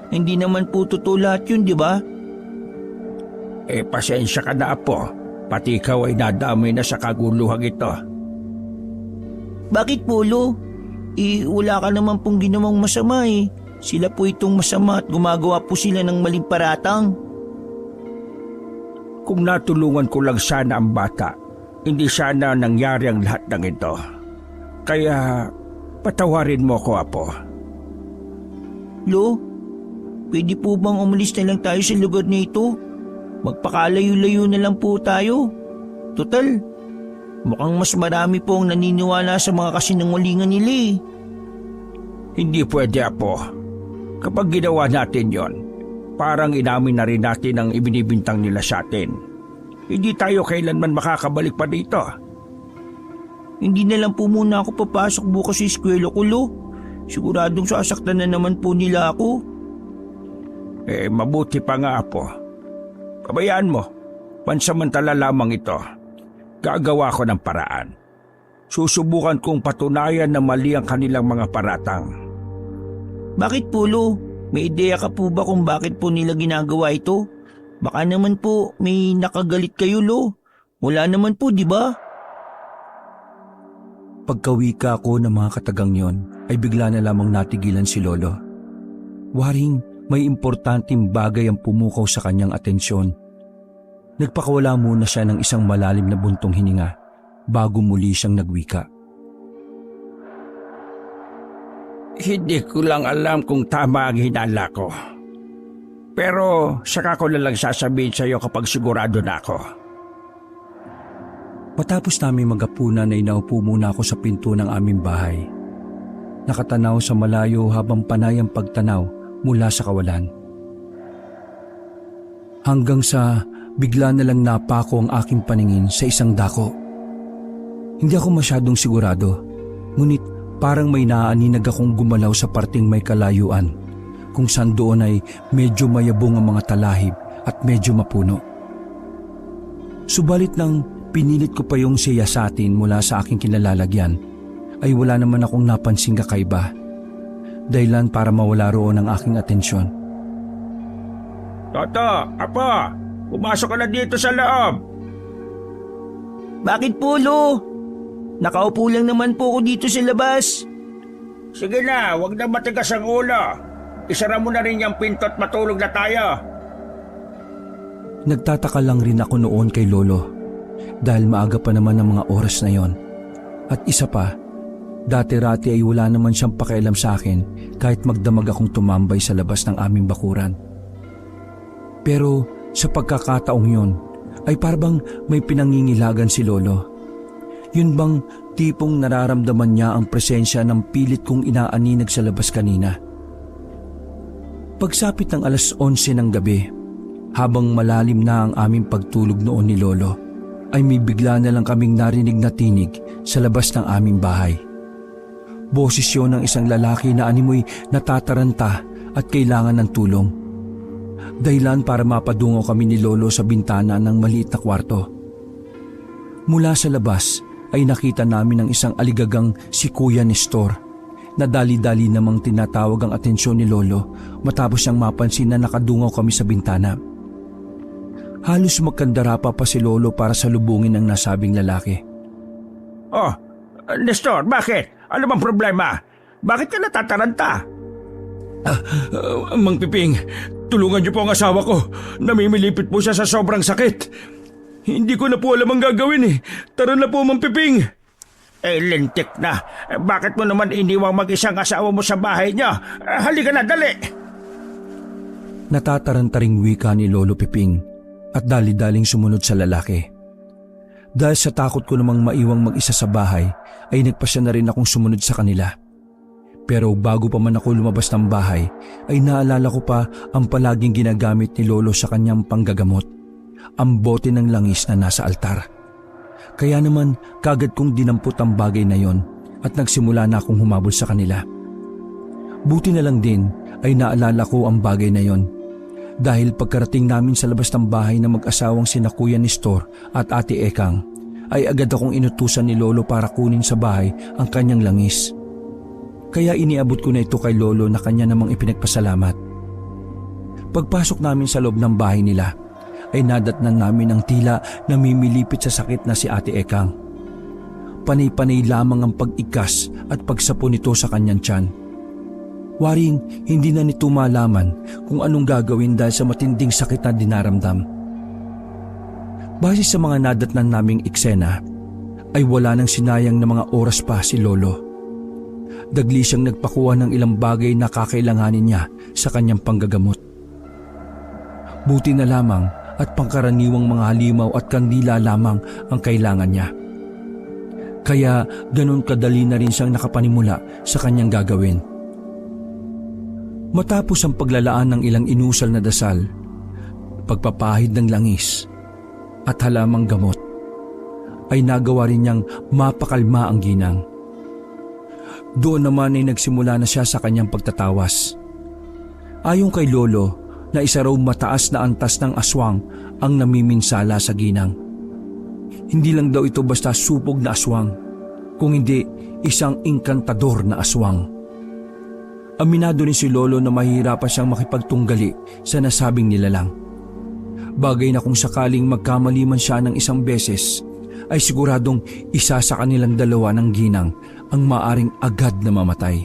Hindi naman po totoo lahat yun, di ba? Pasensya ka na, Apo. Pati ikaw ay nadamay na sa kaguluhang ito. Bakit po, Lo? Wala ka naman pong ginawang masama eh. Sila po itong masama at gumagawa po sila ng maling paratang. Kung natulungan ko lang sana ang bata, hindi sana nangyari ang lahat ng ito. Kaya patawarin mo ko, Apo. Lo, pwede po bang umalis na lang tayo sa lugar na ito? Magpakalayo-layo na lang po tayo. Total, Mukhang mas marami po ang naniniwala sa mga kasinungalingan nila eh. Hindi pwede, Apo. Kapag ginawa natin yon, parang inamin na rin natin ang ibinibintang nila sa atin. Hindi tayo kailanman makakabalik pa dito. Hindi na lang po muna ako papasok bukas sa eskwela ko, Lo. Siguradong sasaktan na naman po nila ako. Mabuti pa nga, Apo. Pabayaan mo, pansamantala lamang ito. Gagawa ko ng paraan. Susubukan kong patunayan na mali ang kanilang mga paratang. Bakit po, Lo? May ideya ka po ba kung bakit po nila ginagawa ito? Baka naman po may nakagalit kayo, Lo. Wala naman po, di ba? Pagkawika ko ng mga katagang yon ay bigla na lamang natigilan si Lolo. Waring may importanteng bagay ang pumukaw sa kanyang atensyon. Nagpakawala muna siya ng isang malalim na buntong hininga bago muli siyang nagwika. Hindi ko lang alam kung tama ang hinala ko. Pero saka ko na lang sasabihin sa iyo kapag sigurado na ako. Matapos namin magapunan ay naupo muna ako sa pinto ng aming bahay. Nakatanaw sa malayo habang panay ang pagtanaw mula sa kawalan. Hanggang sa bigla na lang napako ang aking paningin sa isang dako. Hindi ako masyadong sigurado, ngunit parang may naaaninag akong gumalaw sa parting may kalayuan, kung saan doon ay medyo mayabong ang mga talahib at medyo mapuno. Subalit nang pinilit ko pa yung siyasatin mula sa aking kinalalagyan, ay wala naman akong napansing kakaiba, dahilan para mawala roon ang aking atensyon. Toto, Apo, pumasok ka na dito sa loob. Bakit po, Lo? Nakaupo lang naman po ako dito sa labas. Sige na, wag na matigas ang ulo. Isara mo na rin yung pinto at matulog na tayo. Nagtataka lang rin ako noon kay Lolo, dahil maaga pa naman ang mga oras na yon. At isa pa, dati-rati ay wala naman siyang pakialam sa akin kahit magdamag akong tumambay sa labas ng aming bakuran. Pero sa pagkakataong yon ay parang may pinangingilagan si Lolo. Yun bang tipong nararamdaman niya ang presensya ng pilit kong inaaninag sa labas kanina? Pagsapit ng 11:11 ng gabi, habang malalim na ang aming pagtulog noon ni Lolo, ay may bigla na lang kaming narinig na tinig sa labas ng aming bahay. Boses yun ng isang lalaki na animoy natataranta at kailangan ng tulong. Dahilan para mapadungo kami ni Lolo sa bintana ng maliit na kwarto. Mula sa labas ay nakita namin ang isang aligagang si Kuya Nestor na dali-dali namang tinatawag ang atensyon ni Lolo matapos siyang mapansin na nakadungaw kami sa bintana. Halos magkandara pa si Lolo para salubungin ang nasabing lalaki. Oh, Nestor, bakit? Ano bang problema? Bakit ka natataranta? Mang Piping, tulungan niyo po ang asawa ko. Namimilipit po siya sa sobrang sakit. Hindi ko na po alam ang gagawin eh. Tara na po, Mang Piping. Lintik na. Bakit mo naman iniwang mag-isang asawa mo sa bahay niya? Halika na, dali. Natatarantaring wika ni Lolo Piping at dali-daling sumunod sa lalaki. Dahil sa takot ko namang maiwang mag-isa sa bahay, ay nagpasya na rin akong sumunod sa kanila. Pero bago pa man ako lumabas ng bahay, ay naalala ko pa ang palaging ginagamit ni Lolo sa kanyang panggagamot, ang bote ng langis na nasa altar. Kaya naman kagad kong dinampot ang bagay na yon at nagsimula na akong humabol sa kanila. Buti na lang din ay naalala ko ang bagay na yon, dahil pagkarating namin sa labas ng bahay na mag-asawang sina Kuya Nestor at Ate Ekang, ay agad akong inutusan ni Lolo para kunin sa bahay ang kanyang langis. Kaya iniabot ko na ito kay Lolo na kanya namang ipinagpasalamat. Pagpasok namin sa loob ng bahay nila, ay nadatnan namin ang tila namimilipit sa sakit na si Ate Ekang. Panay-panay lamang ang pag-ikas at pagsapo nito sa kanyang tiyan. Waring hindi na nito malaman kung anong gagawin dahil sa matinding sakit na dinaramdam. Base sa mga nadatnan naming eksena, ay wala nang sinayang na mga oras pa si Lolo. Dagli siyang nagpakuha ng ilang bagay na kakailanganin niya sa kanyang panggagamot. Buti na lamang at pangkaraniwang mga halimaw at kandila lamang ang kailangan niya. Kaya ganun kadali na rin siyang nakapanimula sa kanyang gagawin. Matapos ang paglalaan ng ilang inusal na dasal, pagpapahid ng langis at halamang gamot, ay nagawa rin niyang mapakalma ang ginang. Doon naman ay nagsimula na siya sa kanyang pagtatawas. Ayon kay Lolo na isa raw mataas na antas ng aswang ang namiminsala sa ginang. Hindi lang daw ito basta supog na aswang, kung hindi isang inkantador na aswang. Aminado rin si Lolo na mahihirapan siyang makipagtunggali sa nasabing nilalang. Bagay na kung sakaling magkamali man siya ng isang beses, ay siguradong isa sa kanilang dalawa ng ginang ang maaring agad na mamatay.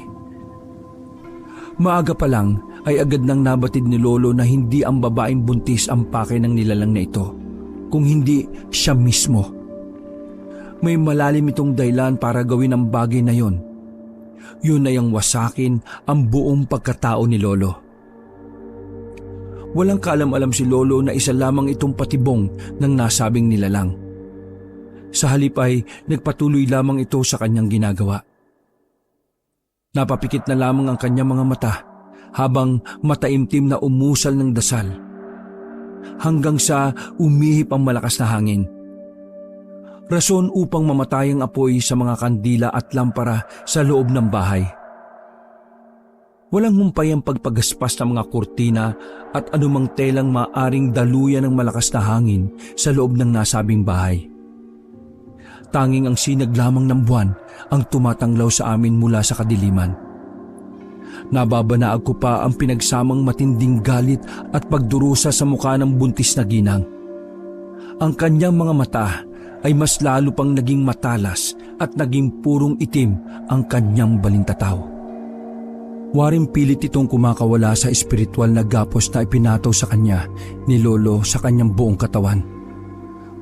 Maaga pa lang ay agad nang nabatid ni Lolo na hindi ang babaeng buntis ang pake ng nilalang na ito, kung hindi siya mismo. May malalim itong dahilan para gawin ang bagay na yon. Yun ay ang wasakin ang buong pagkatao ni Lolo. Walang kaalam-alam si Lolo na isa lamang itong patibong ng nasabing nilalang. Sa halip ay nagpatuloy lamang ito sa kanyang ginagawa. Napapikit na lamang ang kanyang mga mata habang mataimtim na umusal ng dasal, hanggang sa umihip ang malakas na hangin. Rason upang mamatay ang apoy sa mga kandila at lampara sa loob ng bahay. Walang humpay ang pagpagaspas ng mga kurtina at anumang telang maaring daluyan ng malakas na hangin sa loob ng nasabing bahay. Tanging ang sinag lamang ng buwan ang tumatanglaw sa amin mula sa kadiliman. Nababanaag ko pa ang pinagsamang matinding galit at pagdurusa sa mukha ng buntis na ginang. Ang kanyang mga mata ay mas lalo pang naging matalas at naging purong itim ang kanyang balintataw. Waring pilit itong kumakawala sa espiritual na gapos na ipinataw sa kanya ni Lolo sa kanyang buong katawan.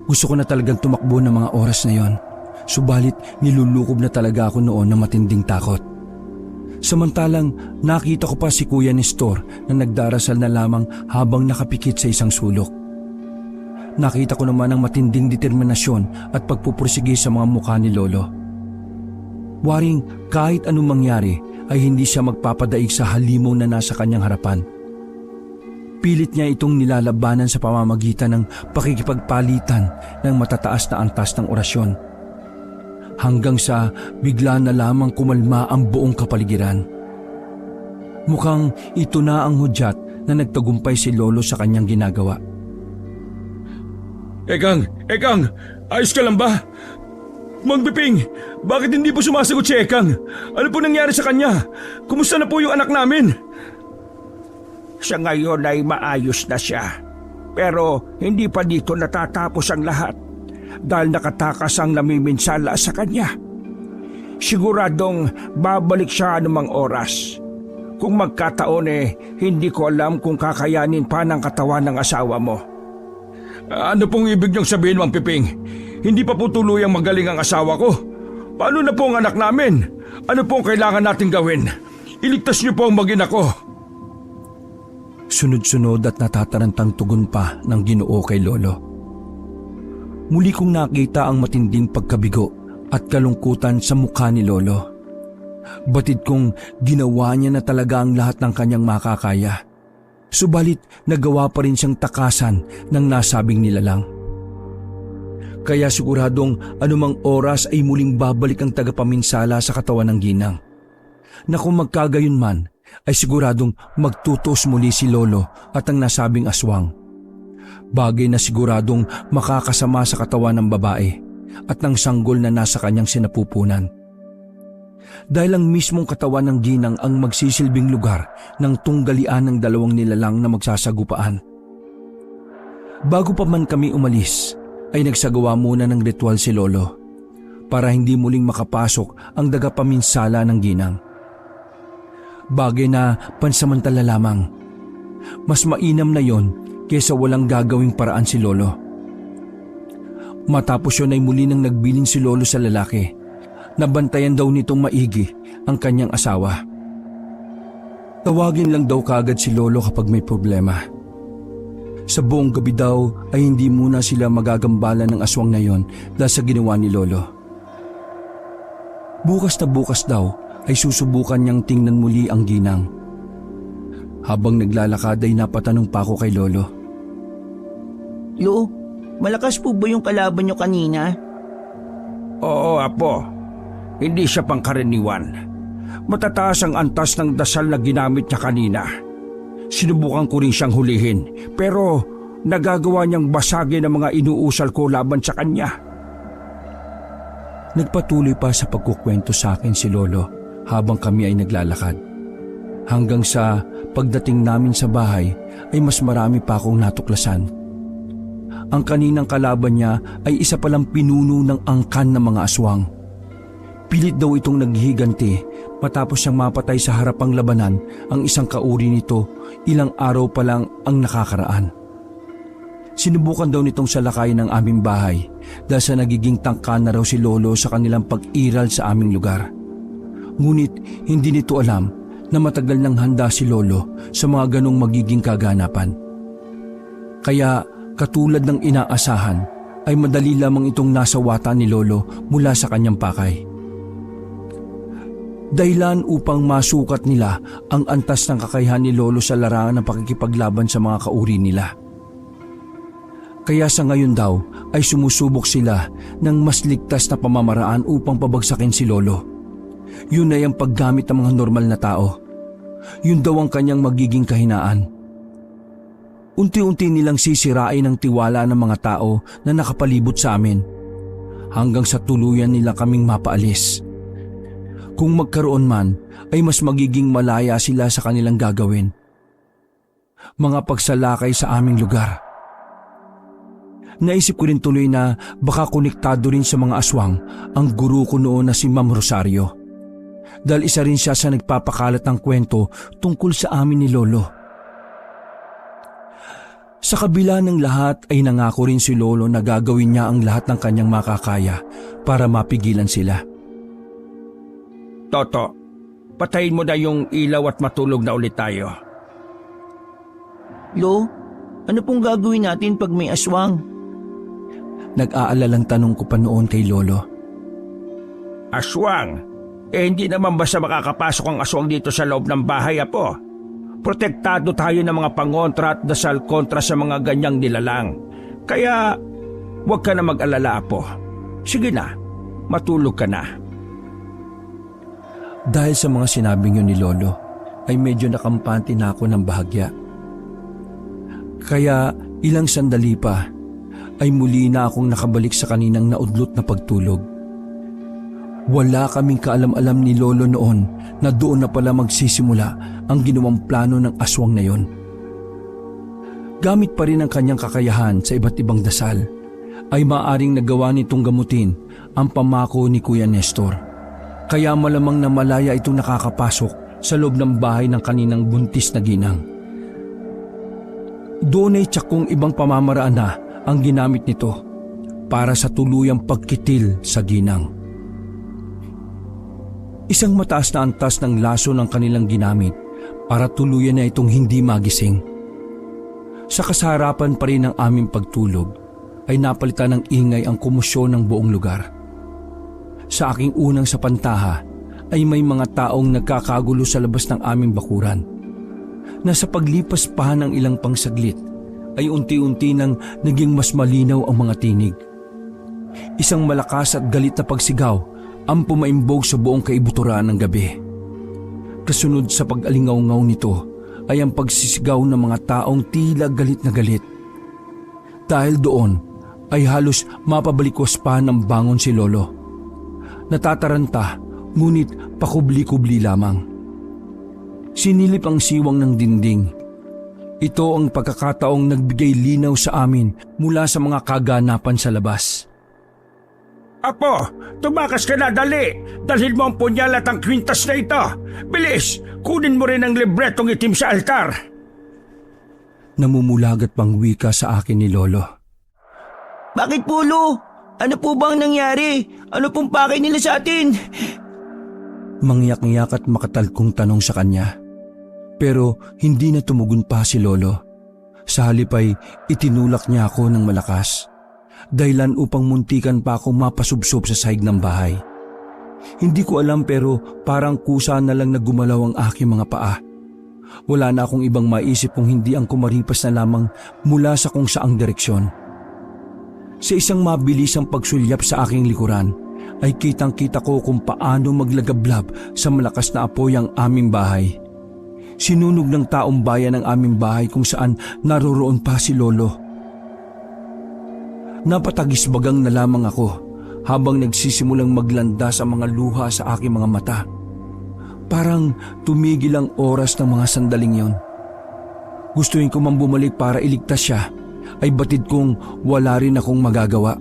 Gusto ko na talagang tumakbo ng mga oras na yon, subalit nilulukob na talaga ako noon ng matinding takot. Samantalang nakita ko pa si Kuya Nestor na nagdarasal na lamang habang nakapikit sa isang sulok. Nakita ko naman ang matinding determinasyon at pagpupursige sa mga mukha ni Lolo. Waring kahit anong mangyari ay hindi siya magpapadaig sa halimaw na nasa kanyang harapan. Pilit niya itong nilalabanan sa pamamagitan ng pakikipagpalitan ng matataas na antas ng orasyon. Hanggang sa bigla na lamang kumalma ang buong kapaligiran. Mukhang ito na ang hudyat na nagtagumpay si Lolo sa kanyang ginagawa. Ekang, ayos ka lang ba? Mang Piping, bakit hindi po sumasagot si Ekang? Ano po nangyari sa kanya? Kumusta na po yung anak namin? Sa ngayon ay maayos na siya. Pero hindi pa dito natatapos ang lahat dahil nakatakas ang namiminsala sa kanya. Siguradong babalik siya anumang oras. Kung magkataon hindi ko alam kung kakayanin pa ng katawan ng asawa mo. Ano pong ibig niyong sabihin, Mang Piping? Hindi pa po tuluyang magaling ang asawa ko. Paano na po ang anak namin? Ano po ang kailangan natin gawin? Iligtas niyo po ang mag-ina ko. Sunod-sunod at natatarantang tugon pa ng Ginoo kay Lolo. Muli kong nakita ang matinding pagkabigo at kalungkutan sa mukha ni Lolo. Batid kong ginawa niya na talaga ang lahat ng kanyang makakaya. Subalit nagawa pa rin siyang takasan ng nasabing nilalang. Kaya siguradong anumang oras ay muling babalik ang tagapaminsala sa katawan ng ginang. Na kung magkagayon man ay siguradong magtutos muli si Lolo at ang nasabing aswang. Bagay na siguradong makakasama sa katawan ng babae at ng sanggol na nasa kanyang sinapupunan. Dahil ang mismong katawan ng ginang ang magsisilbing lugar ng tunggalian ng dalawang nilalang na magsasagupaan. Bago pa man kami umalis, ay nagsagawa muna ng ritual si Lolo para hindi muling makapasok ang dagapaminsala ng ginang. Bagay na pansamantala lamang. Mas mainam na yon kesa walang gagawing paraan si Lolo. Matapos yun ay muli nang nagbiling si Lolo sa lalaki. Nabantayan daw nitong maigi ang kanyang asawa. Tawagin lang daw kaagad si Lolo kapag may problema. Sa buong gabi daw ay hindi muna sila magagambala ng aswang na yon dahil sa ginawa ni Lolo. Bukas na bukas daw ay susubukan niyang tingnan muli ang ginang. Habang naglalakad ay napatanong pa ako kay Lolo. Lo, malakas po ba yung kalaban nyo kanina? Oo, Apo. Hindi siya pangkaraniwan. Matataas ang antas ng dasal na ginamit niya kanina. Sinubukan ko rin siyang hulihin, pero nagagawa niyang basagin ang mga inuusal ko laban sa kanya. Nagpatuloy pa sa pagkukwento sa akin si Lolo habang kami ay naglalakad. Hanggang sa pagdating namin sa bahay ay mas marami pa akong natuklasan. Ang kaninang kalaban niya ay isa palang pinuno ng angkan ng mga aswang. Pilit daw itong naghihiganti matapos siyang mapatay sa harapang labanan ang isang kauri nito ilang araw pa lang ang nakakaraan. Sinubukan daw nitong salakayin ng aming bahay dahil sa nagiging tangka na raw si Lolo sa kanilang pag-iral sa aming lugar. Ngunit hindi nito alam na matagal nang handa si Lolo sa mga ganong magiging kaganapan. Kaya katulad ng inaasahan ay madali lamang itong nasawata ni Lolo mula sa kanyang pakay. Dahilan upang masukat nila ang antas ng kakayahan ni Lolo sa larangan ng pakikipaglaban sa mga kauri nila. Kaya sa ngayon daw ay sumusubok sila ng mas ligtas na pamamaraan upang pabagsakin si Lolo. Yun ay ang paggamit ng mga normal na tao. Yun daw ang kanyang magiging kahinaan. Unti-unti nilang sisirain ang tiwala ng mga tao na nakapalibot sa amin hanggang sa tuluyan nila kaming mapaalis. Kung magkaroon man ay mas magiging malaya sila sa kanilang gagawin. Mga pagsalakay sa aming lugar. Naisip ko rin tuloy na baka konektado rin sa mga aswang ang guru ko noon na si Ma'am Rosario. Dahil isa rin siya sa nagpapakalat ng kwento tungkol sa amin ni Lolo. Sa kabila ng lahat ay nangako rin si Lolo na gagawin niya ang lahat ng kanyang makakaya para mapigilan sila. Toto, patayin mo na yung ilaw at matulog na ulit tayo. Lo, ano pong gagawin natin pag may aswang? Nag-aalalang tanong ko pa noon kay Lolo. Aswang? Hindi naman basta makakapasok ang aswang dito sa loob ng bahay, Apo. Protektado tayo ng mga pangontra at dasal kontra sa mga ganyang nilalang. Kaya, huwag ka na mag-alala, Apo. Sige na, matulog ka na. Dahil sa mga sinabing yun ni Lolo, ay medyo nakampante na ako ng bahagya. Kaya ilang sandali pa, ay muli na akong nakabalik sa kaninang naudlot na pagtulog. Wala kaming kaalam-alam ni Lolo noon na doon na pala magsisimula ang ginawang plano ng aswang na yon. Gamit pa rin ang kanyang kakayahan sa iba't ibang dasal, ay maaaring nagawa nitong gamutin ang pamako ni Kuya Nestor. Kaya malamang na malaya itong nakakapasok sa loob ng bahay ng kaninang buntis na ginang. Doon ay tiyakong ibang pamamaraan na ang ginamit nito para sa tuluyang pagkitil sa ginang. Isang mataas na antas ng laso ng kanilang ginamit para tuluyan na itong hindi magising. Sa kasarapan pa rin ng aming pagtulog ay napalitan ng ingay ang komosyon ng buong lugar. Sa aking unang sapantaha ay may mga taong nagkakagulo sa labas ng aming bakuran. Na sa paglipas pa ng ilang pangsaglit ay unti-unti nang naging mas malinaw ang mga tinig. Isang malakas at galit na pagsigaw ang pumaimbog sa buong kaibuturan ng gabi. Kasunod sa pag-alingaw-ngaw nito ay ang pagsisigaw ng mga taong tila galit na galit. Dahil doon ay halos mapabalikwas pa ng bangon si Lolo. Natataranta ngunit pakubli-kubli lamang. Sinilip ang siwang ng dinding. Ito ang pagkakataong nagbigay linaw sa amin mula sa mga kaganapan sa labas. Apo, tumakas ka na, dali! Dalhin mo ang punyal at ang kwintas na ito! Bilis! Kunin mo rin ang libretong itim sa altar! Namumulagat pang wika sa akin ni Lolo. Bakit po, Lo? Ano po bang nangyari? Ano pong pakay nila sa atin? Mangyak-ngyak at makatalkong tanong sa kanya. Pero hindi na tumugon pa si Lolo. Sa halip ay itinulak niya ako ng malakas. Dahilan upang muntikan pa akong mapasubsob sa sahig ng bahay. Hindi ko alam pero parang kusa na lang na gumalaw ang aking mga paa. Wala na akong ibang maisip kung hindi ang kumaripas na lamang mula sa kung saang direksyon. Sa isang mabilisang pagsulyap sa aking likuran ay kitang-kita ko kung paano maglagablab sa malakas na apoy ang aming bahay. Sinunog ng taong bayan ang aming bahay kung saan naroroon pa si Lolo. Napatagisbagang na lamang ako habang nagsisimulang maglanda sa mga luha sa aking mga mata. Parang tumigil ang oras ng mga sandaling yon. Gustuin ko mang bumalik para iligtas siya, ay batid kong wala rin akong magagawa.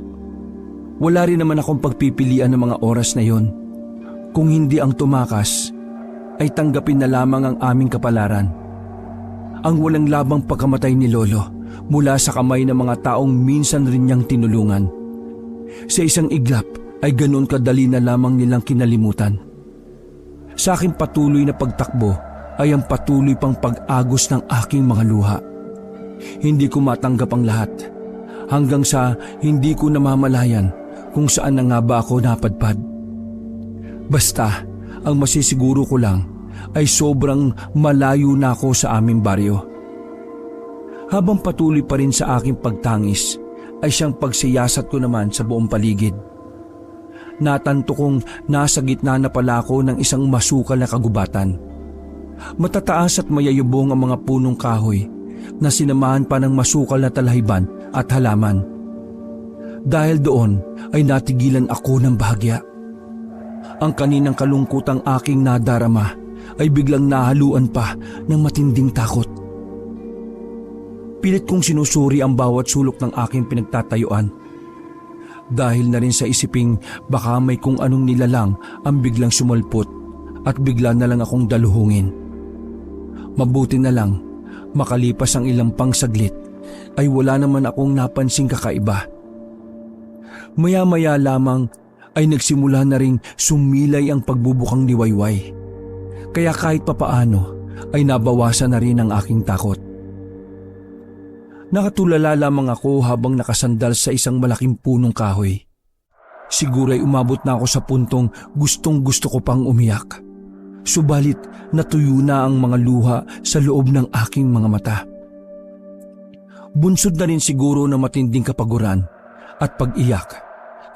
Wala rin naman akong pagpipilian ng mga oras na yon. Kung hindi ang tumakas, ay tanggapin na lamang ang aming kapalaran. Ang walang labang pagkamatay ni Lolo mula sa kamay ng mga taong minsan rin niyang tinulungan. Sa isang iglap ay ganoon kadali na lamang nilang kinalimutan. Sa aking patuloy na pagtakbo ay ang patuloy pang pag-agos ng aking mga luha. Hindi ko matanggap ang lahat hanggang sa hindi ko namamalayan kung saan na nga ba ako napadpad. Basta ang masisiguro ko lang ay sobrang malayo na ako sa aming baryo. Habang patuloy pa rin sa aking pagtangis ay siyang pagsiyasat ko naman sa buong paligid. Natanto kong nasa gitna na pala ako ng isang masukal na kagubatan. Matataas at mayayubong ang mga punong kahoy na sinamahan pa ng masukal na talahiban at halaman. Dahil doon ay natigilan ako ng bahagya. Ang kaninang kalungkutang aking nadarama ay biglang nahaluan pa ng matinding takot. Pilit kong sinusuri ang bawat sulok ng aking pinagtatayuan. Dahil na rin sa isiping baka may kung anong nilalang ang biglang sumalpot at bigla na lang akong daluhungin. Mabuti na lang, makalipas ang ilang pang saglit ay wala naman akong napansing kakaiba. Maya-maya lamang ay nagsimula na ring sumilay ang pagbubukang liwayway. Kaya kahit papaano ay nabawasan na rin ang aking takot. Nakatulala lamang ako habang nakasandal sa isang malaking punong kahoy. Siguro ay umabot na ako sa puntong gustong gusto ko pang umiyak. Subalit natuyo na ang mga luha sa loob ng aking mga mata. Bunsod na rin siguro na matinding kapaguran at pag-iyak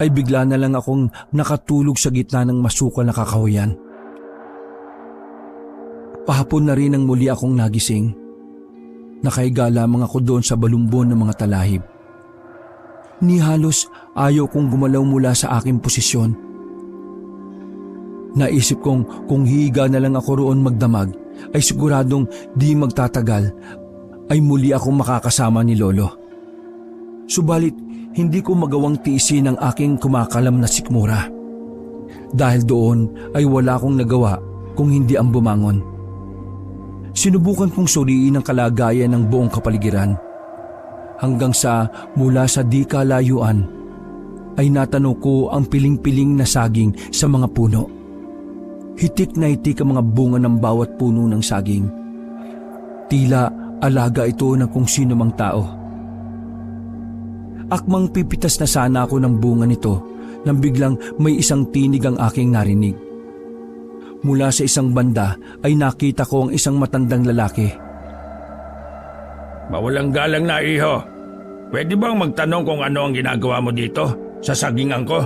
ay bigla na lang akong nakatulog sa gitna ng masukal na kakahuyan. Pahapon na rin nang muli akong nagising. Nakahiga lamang ako doon sa balumbon ng mga talahib. Ni halos ayaw kong gumalaw mula sa aking posisyon. Naisip kong kung higa na lang ako roon magdamag ay siguradong di magtatagal ay muli akong makakasama ni Lolo. Subalit hindi ko magawang tiisin ang aking kumakalam na sikmura. Dahil doon ay wala akong nagawa kung hindi ang bumangon. Sinubukan kong suriin ang kalagayan ng buong kapaligiran. Hanggang sa mula sa di kalayuan ay natanong ko ang piling-piling na saging sa mga puno. Hitik na hitik ang mga bunga ng bawat puno ng saging. Tila alaga ito ng kung sino mang tao. Akmang pipitas na sana ako ng bunga nito nang biglang may isang tinig ang aking narinig. Mula sa isang banda ay nakita ko ang isang matandang lalaki. Mawalang galang na, iho. Pwede bang magtanong kung ano ang ginagawa mo dito sa sagingan ko?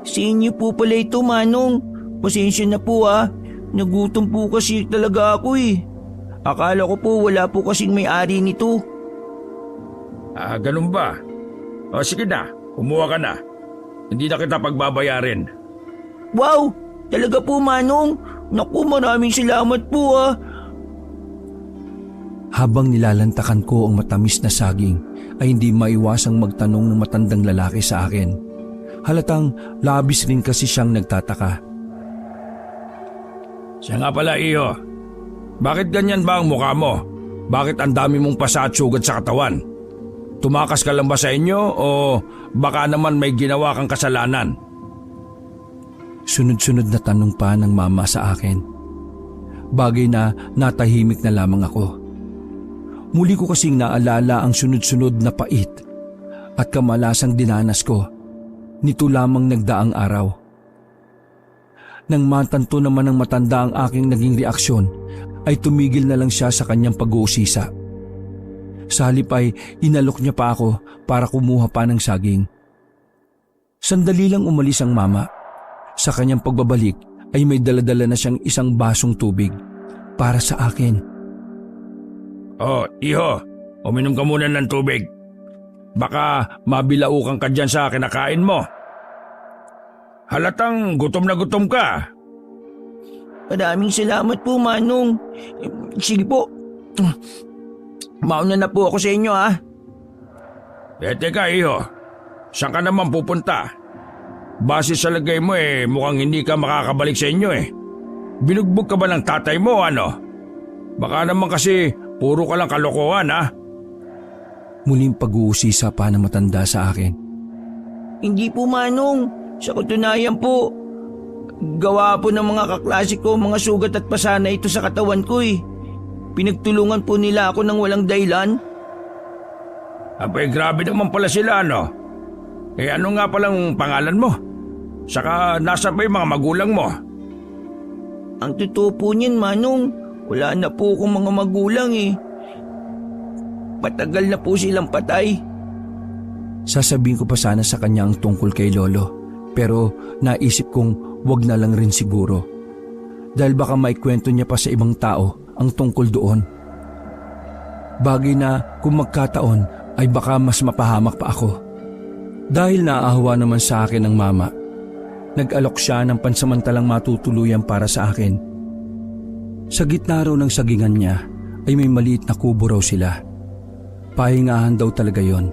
Sa inyo po pala ito, Manong. Pasensya na po Nagutom po kasi talaga ako Akala ko po wala po kasing may-ari nito. Ganun ba? O sige na, kumuha ka na. Hindi na kita pagbabayarin. Wow! Talaga po, Manong. Naku, maraming salamat po Habang nilalantakan ko ang matamis na saging ay hindi maiwasang magtanong ng matandang lalaki sa akin. Halatang labis rin kasi siyang nagtataka. Siya nga pala, iho. Bakit ganyan ba ang mukha mo? Bakit ang dami mong pasa at sugat sa katawan? Tumakas ka lang ba sa inyo o baka naman may ginawa kang kasalanan? Sunod-sunod na tanong pa ng mama sa akin. Bagay na natahimik na lamang ako. Muli ko kasing naalala ang sunod-sunod na pait at kamalasang dinanas ko nito lamang nagdaang araw. Nang matanto naman ng matanda ang aking naging reaksyon, ay tumigil na lang siya sa kanyang pag-uusisa. Sa halip ay inalok niya pa ako para kumuha pa ng saging. Sandali lang umalis ang mama. Sa kanyang pagbabalik ay may daladala na siyang isang basong tubig para sa akin. Oh, iho, uminom ka muna ng tubig. Baka mabilaukan ka dyan sa kinakain mo. Halatang gutom na gutom ka. Maraming salamat po, Manong. Sige po. Mauna na po ako sa inyo, ha? Teka, iho. Saan ka naman pupunta? Base sa lagay mo mukhang hindi ka makakabalik sa inyo Binugbog ka ba ng tatay mo, ano? Baka naman kasi puro ka lang kalokohan, ha? Muling pag-uusisa pa na matanda sa akin. Hindi po, Manong. Sa katunayan po, gawa po ng mga kaklase ko mga sugat at pasana ito sa katawan ko Pinagtulungan po nila ako ng walang dahilan. Abay, grabe naman pala sila, ano? Ano nga palang pangalan mo? Saka nasa ba yung mga magulang mo? Ang totoo po niyan, Manong, wala na po akong mga magulang Matagal na po silang patay. Sasabihin ko pa sana sa kanya ang tungkol kay Lolo, pero naisip kong wag na lang rin siguro. Dahil baka maikwento niya pa sa ibang tao ang tungkol doon. Bagay na kung magkataon ay baka mas mapahamak pa ako. Dahil naaawa naman sa akin ng mama, nag-alok siya ng pansamantalang matutuluyan para sa akin. Sa gitna raw ng sagingan niya ay may maliit na kubo raw sila. Pahingahan daw talaga yon.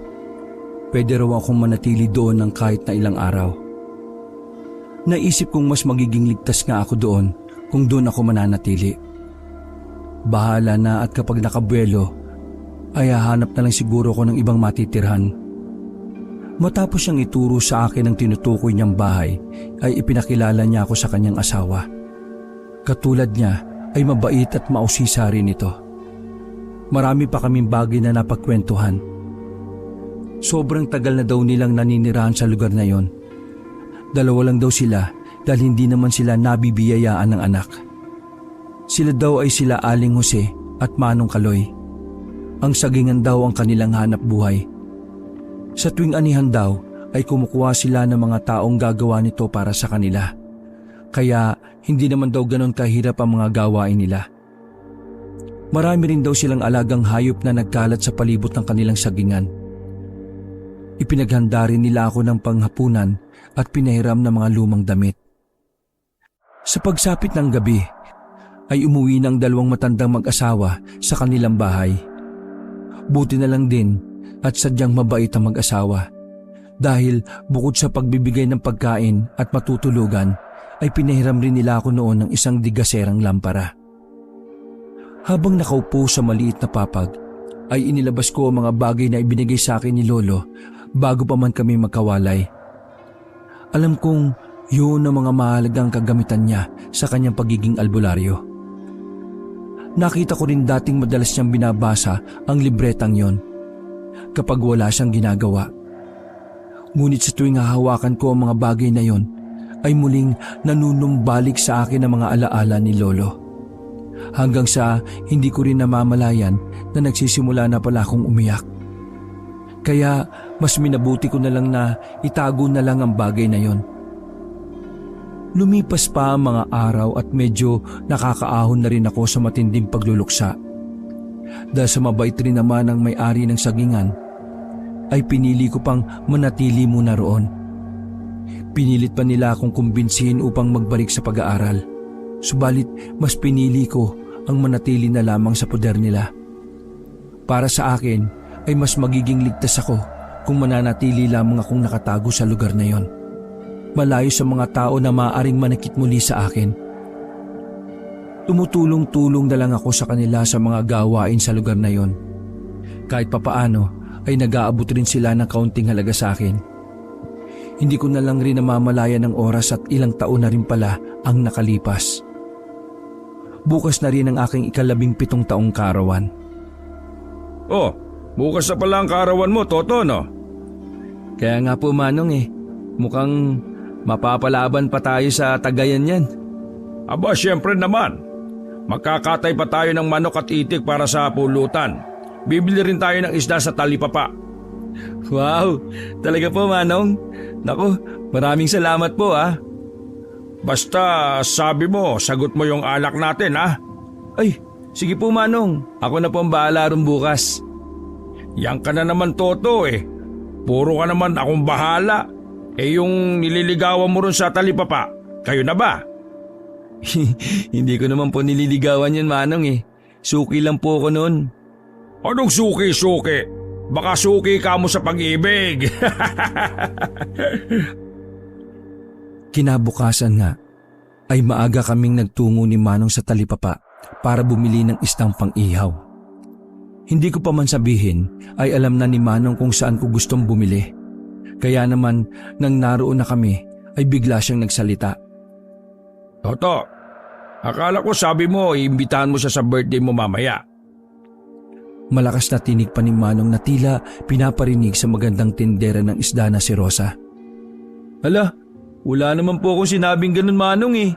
Pwede raw akong manatili doon ng kahit na ilang araw. Naisip kong mas magiging ligtas nga ako doon kung doon ako mananatili. Bahala na at kapag nakabuelo ay hahanap na lang siguro ko ng ibang matitirhan. Matapos siyang ituro sa akin ang tinutukoy niyang bahay ay ipinakilala niya ako sa kanyang asawa. Katulad niya ay mabait at mausisa rin ito. Marami pa kaming bagay na napagkwentuhan. Sobrang tagal na daw nilang naninirahan sa lugar na yon. 2 lang daw sila dahil hindi naman sila nabibiyayaan ng anak. Sila daw ay sila Aling Jose at Manong Kaloy. Ang sagingan daw ang kanilang hanap buhay. Sa tuwing anihan daw ay kumukuha sila ng mga taong gagawa nito para sa kanila. Kaya hindi naman daw ganon kahirap ang mga gawain nila. Marami rin daw silang alagang hayop na nagkalat sa palibot ng kanilang sagingan. Ipinaghanda rin nila ako ng panghapunan at pinahiram ng mga lumang damit. Sa pagsapit ng gabi ay umuwi ng 2 matandang mag-asawa sa kanilang bahay. Buti na lang din at sadyang mabait ang mag-asawa dahil bukod sa pagbibigay ng pagkain at matutulugan ay pinahiram rin nila ako noon ng isang digaserang lampara. Habang nakaupo sa maliit na papag ay inilabas ko ang mga bagay na ibinigay sa akin ni Lolo bago pa man kami magkawalay. Alam kong yun ang mga mahalagang kagamitan niya sa kanyang pagiging albularyo. Nakita ko rin dating madalas niyang binabasa ang libretang yon kapag wala siyang ginagawa. Ngunit sa tuwing hahawakan ko ang mga bagay na yon ay muling nanunumbalik sa akin ang mga alaala ni Lolo. Hanggang sa hindi ko rin namamalayan na nagsisimula na pala akong umiyak. Kaya mas minabuti ko na lang na itago na lang ang bagay na yon. Lumipas pa ang mga araw at medyo nakakaahon na rin ako sa matinding pagluluksa. Dahil sa mabait rin naman ang may-ari ng sagingan, ay pinili ko pang manatili muna roon. Pinilit pa nila akong kumbinsihin upang magbalik sa pag-aaral. Subalit mas pinili ko ang manatili na lamang sa poder nila. Para sa akin ay mas magiging ligtas ako kung mananatili lamang akong nakatago sa lugar na yon. Malayo sa mga tao na maaaring manakit muli sa akin. Tumutulong-tulong na lang ako sa kanila sa mga gawain sa lugar na yon. Kahit papaano ay nag-aabot rin sila ng kaunting halaga sa akin. Hindi ko na lang rin namamalayan ng oras at ilang taon na rin pala ang nakalipas. Bukas na rin ang aking 17 taong kaarawan. Oh, bukas na pala ang kaarawan mo, Toto, no? Kaya nga po, Manong Mukhang mapapalaban pa tayo sa tagayan yan. Aba, siyempre naman. Magkakatay pa tayo ng manok at itik para sa pulutan. Bibili rin tayo ng isda sa talipapa. Wow, talaga po Manong. Naku, maraming salamat po ah. Basta sabi mo, sagot mo yung alak natin ha. Ay, sige po Manong. Ako na po ang bahala ron bukas. Yan ka na naman Toto eh. Puro ka naman akong bahala. Eh yung nililigawan mo ron sa talipapa, kayo na ba? Hindi ko naman po nililigawan yan Manong eh. Suki lang po ako noon. Anong suki-suki? Baka suki ka mo sa pag-ibig. Kinabukasan nga ay maaga kaming nagtungo ni Manong sa talipapa para bumili ng isdang pang-ihaw. Hindi ko pa man sabihin ay alam na ni Manong kung saan ko gustong bumili. Kaya naman nang naroon na kami ay bigla siyang nagsalita. Toto, akala ko sabi mo iimbitahan mo siya sa birthday mo mamaya. Malakas na tinig pa ni Manong na tila pinaparinig sa magandang tindera ng isda na si Rosa. Hala, wala naman po akong sinabing ganun Manong eh.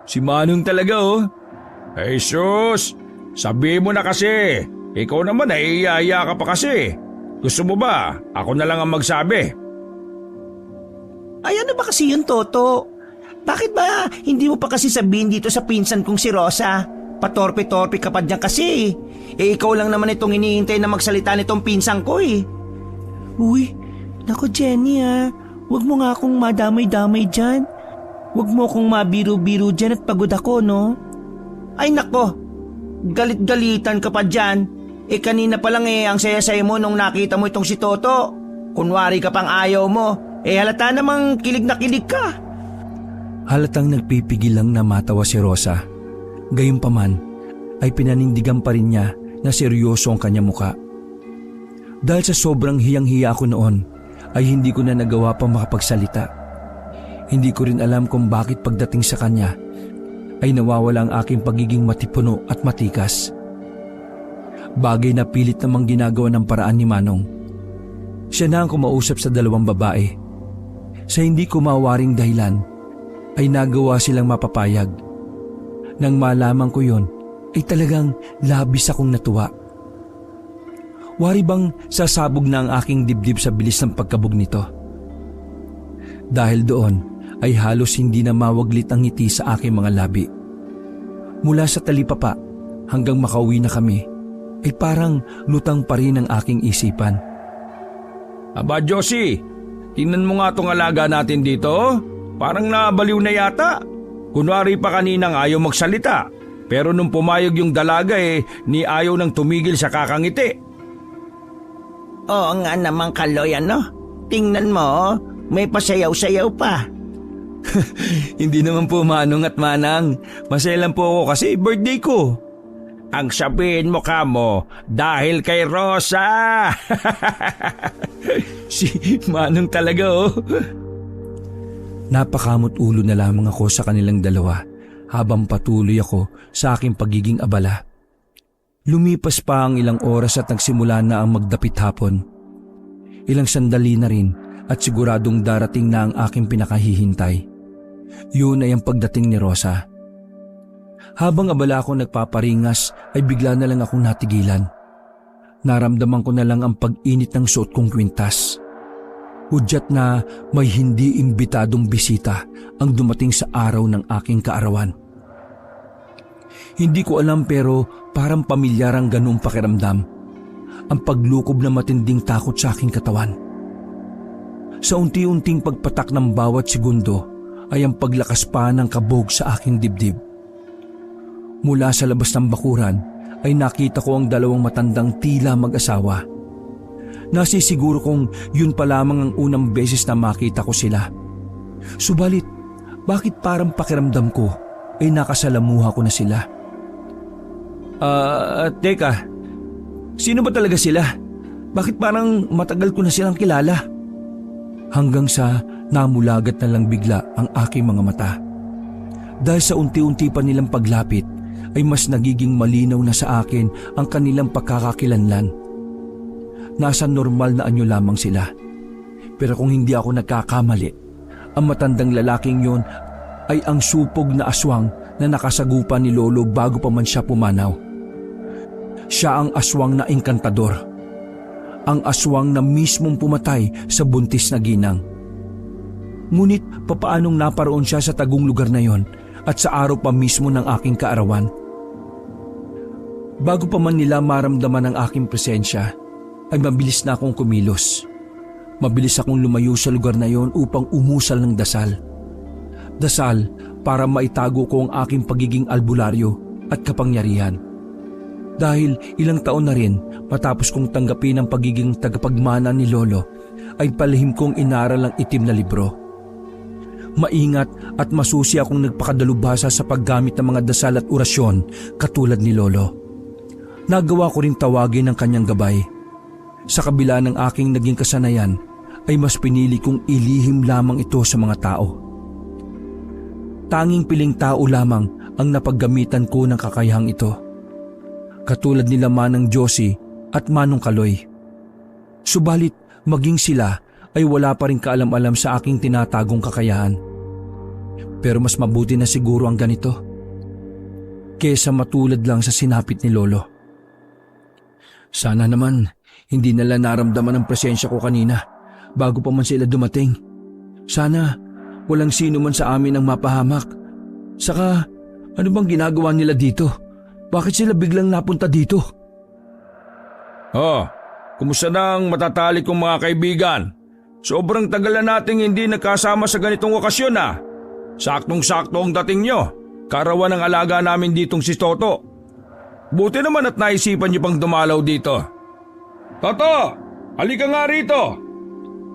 Si Manong talaga oh. Ay sus, sabihin mo na kasi. Ikaw naman naiiyaya ka pa kasi. Gusto mo ba? Ako na lang ang magsabi. Ay ano ba kasi yun, Toto? Bakit ba hindi mo pa kasi sabihin dito sa pinsan kong si Rosa? Patorpe-torpe ka pa dyan kasi. Eh ikaw lang naman itong hinihintay na magsalita nitong pinsan ko eh. Uy, nako Jenny Huwag mo nga akong madamay-damay dyan. Huwag mo akong mabiro-biro dyan at pagod ako, no? Ay nako, galit-galitan ka pa dyan. Eh kanina pa lang ang saya-saya mo nung nakita mo itong si Toto. Kunwari ka pang ayaw mo. Eh halata namang kilig na kilig ka. Halatang nagpipigil lang na matawa si Rosa. Gayunpaman ay pinanindigan pa rin niya na seryoso ang kanyang muka. Dahil sa sobrang hiyang-hiya ko noon ay hindi ko na nagawa pa makapagsalita. Hindi ko rin alam kung bakit pagdating sa kanya ay nawawala ang aking pagiging matipuno at matikas. Bagay na pilit namang ginagawa ng paraan ni Manong. Siya na ang kumausap sa dalawang babae. Sa hindi ko mawaring dahilan ay nagawa silang mapapayag. Nang malaman ko yon, ay talagang labis akong natuwa. Wari bang sasabog na ang aking dibdib sa bilis ng pagkabog nito? Dahil doon ay halos hindi na mawaglit ang ngiti sa aking mga labi. Mula sa talipapa hanggang makauwi na kami, ay parang lutang pa rin ang aking isipan. Aba Josie, tingnan mo nga tong alaga natin dito. Parang nabaliw na yata. Kunwari pa kaninang ayaw magsalita. Pero nung pumayag yung dalaga ni ayaw nang tumigil sa kakangiti. Oo nga naman Kaloy, Tingnan mo, may pasayaw-sayaw pa. Hindi naman po Manong at Manang. Masaya lang po ako kasi birthday ko. Ang sabihin mo kamo, dahil kay Rosa. Si Manong talaga oh. Napakamot ulo na lamang ako sa kanilang dalawa habang patuloy ako sa aking pagiging abala. Lumipas pa ang ilang oras at nagsimula na ang magdapit hapon. Ilang sandali na rin at siguradong darating na ang aking pinakahihintay. Yun ay ang pagdating ni Rosa. Habang abala akong nagpaparingas ay bigla na lang akong natigilan. Naramdaman ko na lang ang pag-init ng suot kong kwintas. Hudyat na may hindi imbitadong bisita ang dumating sa araw ng aking kaarawan. Hindi ko alam pero parang pamilyar ang ganoong pakiramdam. Ang paglukob na matinding takot sa aking katawan. Sa unti-unting pagpatak ng bawat segundo ay ang paglakas pa ng kabog sa aking dibdib. Mula sa labas ng bakuran ay nakita ko ang dalawang matandang tila mag-asawa. Nasisiguro kong yun pa lamang ang unang beses na makita ko sila. Subalit, bakit parang pakiramdam ko ay nakasalamuha ko na sila? Teka, sino ba talaga sila? Bakit parang matagal ko na silang kilala? Hanggang sa namulagat na lang bigla ang aking mga mata. Dahil sa unti-unti pa nilang paglapit, ay mas nagiging malinaw na sa akin ang kanilang pagkakakilanlan. Nasa normal na anyo lamang sila. Pero kung hindi ako nagkakamali, ang matandang lalaking yon ay ang supog na aswang na nakasagupa ni Lolo bago pa man siya pumanaw. Siya ang aswang na engkantador. Ang aswang na mismong pumatay sa buntis na ginang. Ngunit papaanong naparoon siya sa tagong lugar na yon at sa araw pa mismo ng aking kaarawan? Bago pa man nila maramdaman ang aking presensya, ay mabilis na akong kumilos. Mabilis akong lumayo sa lugar na yon upang umusal ng dasal. Dasal para maitago ko ang aking pagiging albularyo at kapangyarihan. Dahil ilang taon na rin matapos kong tanggapin ang pagiging tagapagmana ni Lolo, ay palihim kong inaral ang itim na libro. Maingat at masusi akong nagpakadalubhasa sa paggamit ng mga dasal at orasyon katulad ni Lolo. Nagawa ko rin tawagin ang kanyang gabay. Sa kabila ng aking naging kasanayan, ay mas pinili kong ilihim lamang ito sa mga tao. Tanging piling tao lamang ang napaggamitan ko ng kakayahang ito. Katulad nila Manang Josie at Manong Kaloy. Subalit maging sila ay wala pa rin kaalam-alam sa aking tinatagong kakayahan. Pero mas mabuti na siguro ang ganito kesa matulad lang sa sinapit ni Lolo. Sana naman hindi nila naramdaman ang presensya ko kanina bago pa man sila dumating. Sana walang sino man sa amin ang mapahamak. Saka, ano bang ginagawa nila dito? Bakit sila biglang napunta dito? Kumusta na ang matatalik kong mga kaibigan? Sobrang tagal na nating hindi nagkasama sa ganitong okasyon Saktong-sakto ang dating nyo. Karawan ng alaga namin ditong si Toto. Buti naman at naisipan nyo pang dumalaw dito. Toto, halika nga rito.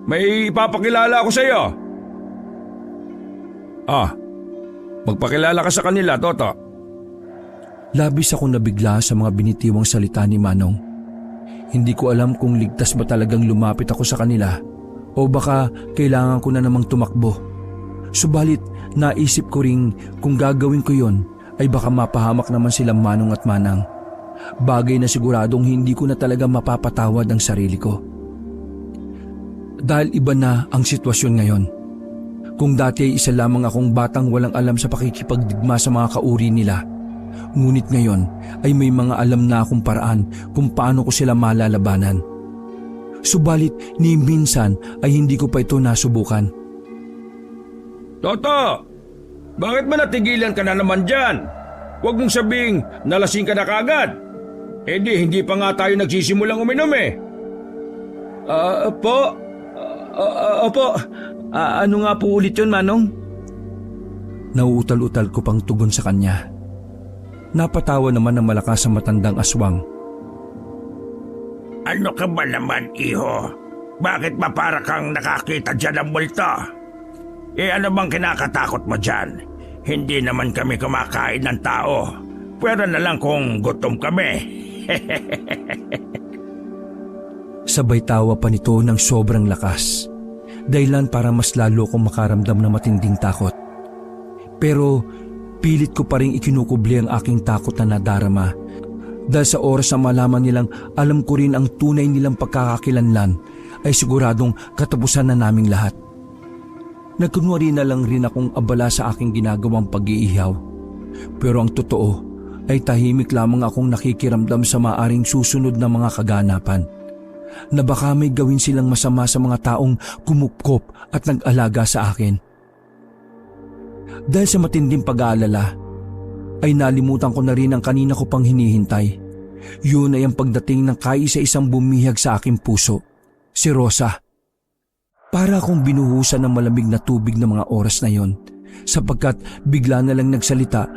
May ipapakilala ako sa iyo. Magpakilala ka sa kanila, Toto. Labis akong nabigla sa mga binitiwang salita ni Manong. Hindi ko alam kung ligtas ba talagang lumapit ako sa kanila o baka kailangan ko na namang tumakbo. Subalit naisip ko ring kung gagawin ko yon ay baka mapahamak naman silang Manong at Manang. Bagay na siguradong hindi ko na talaga mapapatawad ang sarili ko. Dahil iba na ang sitwasyon ngayon. Kung dati ay isa lamang akong batang walang alam sa pakikipagdigma sa mga kauri nila, ngunit ngayon ay may mga alam na akong paraan kung paano ko sila malalabanan. Subalit ni minsan ay hindi ko pa ito nasubukan. Toto, bakit ba natigilan ka na naman dyan? Huwag mong sabing nalasing ka na kagad. Hindi pa nga tayo nagsisimulang uminom Opo. Ano nga po ulit yun, Manong? Nauutal-utal ko pang tugon sa kanya. Napatawa naman ng malakas ang matandang aswang. Ano ka ba naman, iho? Bakit ba para kang nakakita dyan ng multo? Ano bang kinakatakot mo dyan? Hindi naman kami kumakain ng tao. Pwera na lang kung gutom kami. Sabay tawa pa nito ng sobrang lakas. Dahilan para mas lalo kong makaramdam ng matinding takot. Pero pilit ko pa rin ikinukubli ang aking takot na nadarama. Dahil sa oras na malaman nilang alam ko rin ang tunay nilang pagkakakilanlan ay siguradong katapusan na naming lahat. Nagkunwari na lang rin akong abala sa aking ginagawang pag-iihaw. Pero ang totoo ay tahimik lamang akong nakikiramdam sa maaring susunod na mga kaganapan. Na baka may gawin silang masama sa mga taong kumupkop at nag-alaga sa akin. Dahil sa matinding pag-aalala, ay nalimutan ko na rin ang kanina ko pang hinihintay. Yun ay ang pagdating ng kaisa-isang bumihag sa aking puso, si Rosa. Para akong binuhusan ng malamig na tubig ng mga oras na yon, sapagkat bigla na lang nagsalita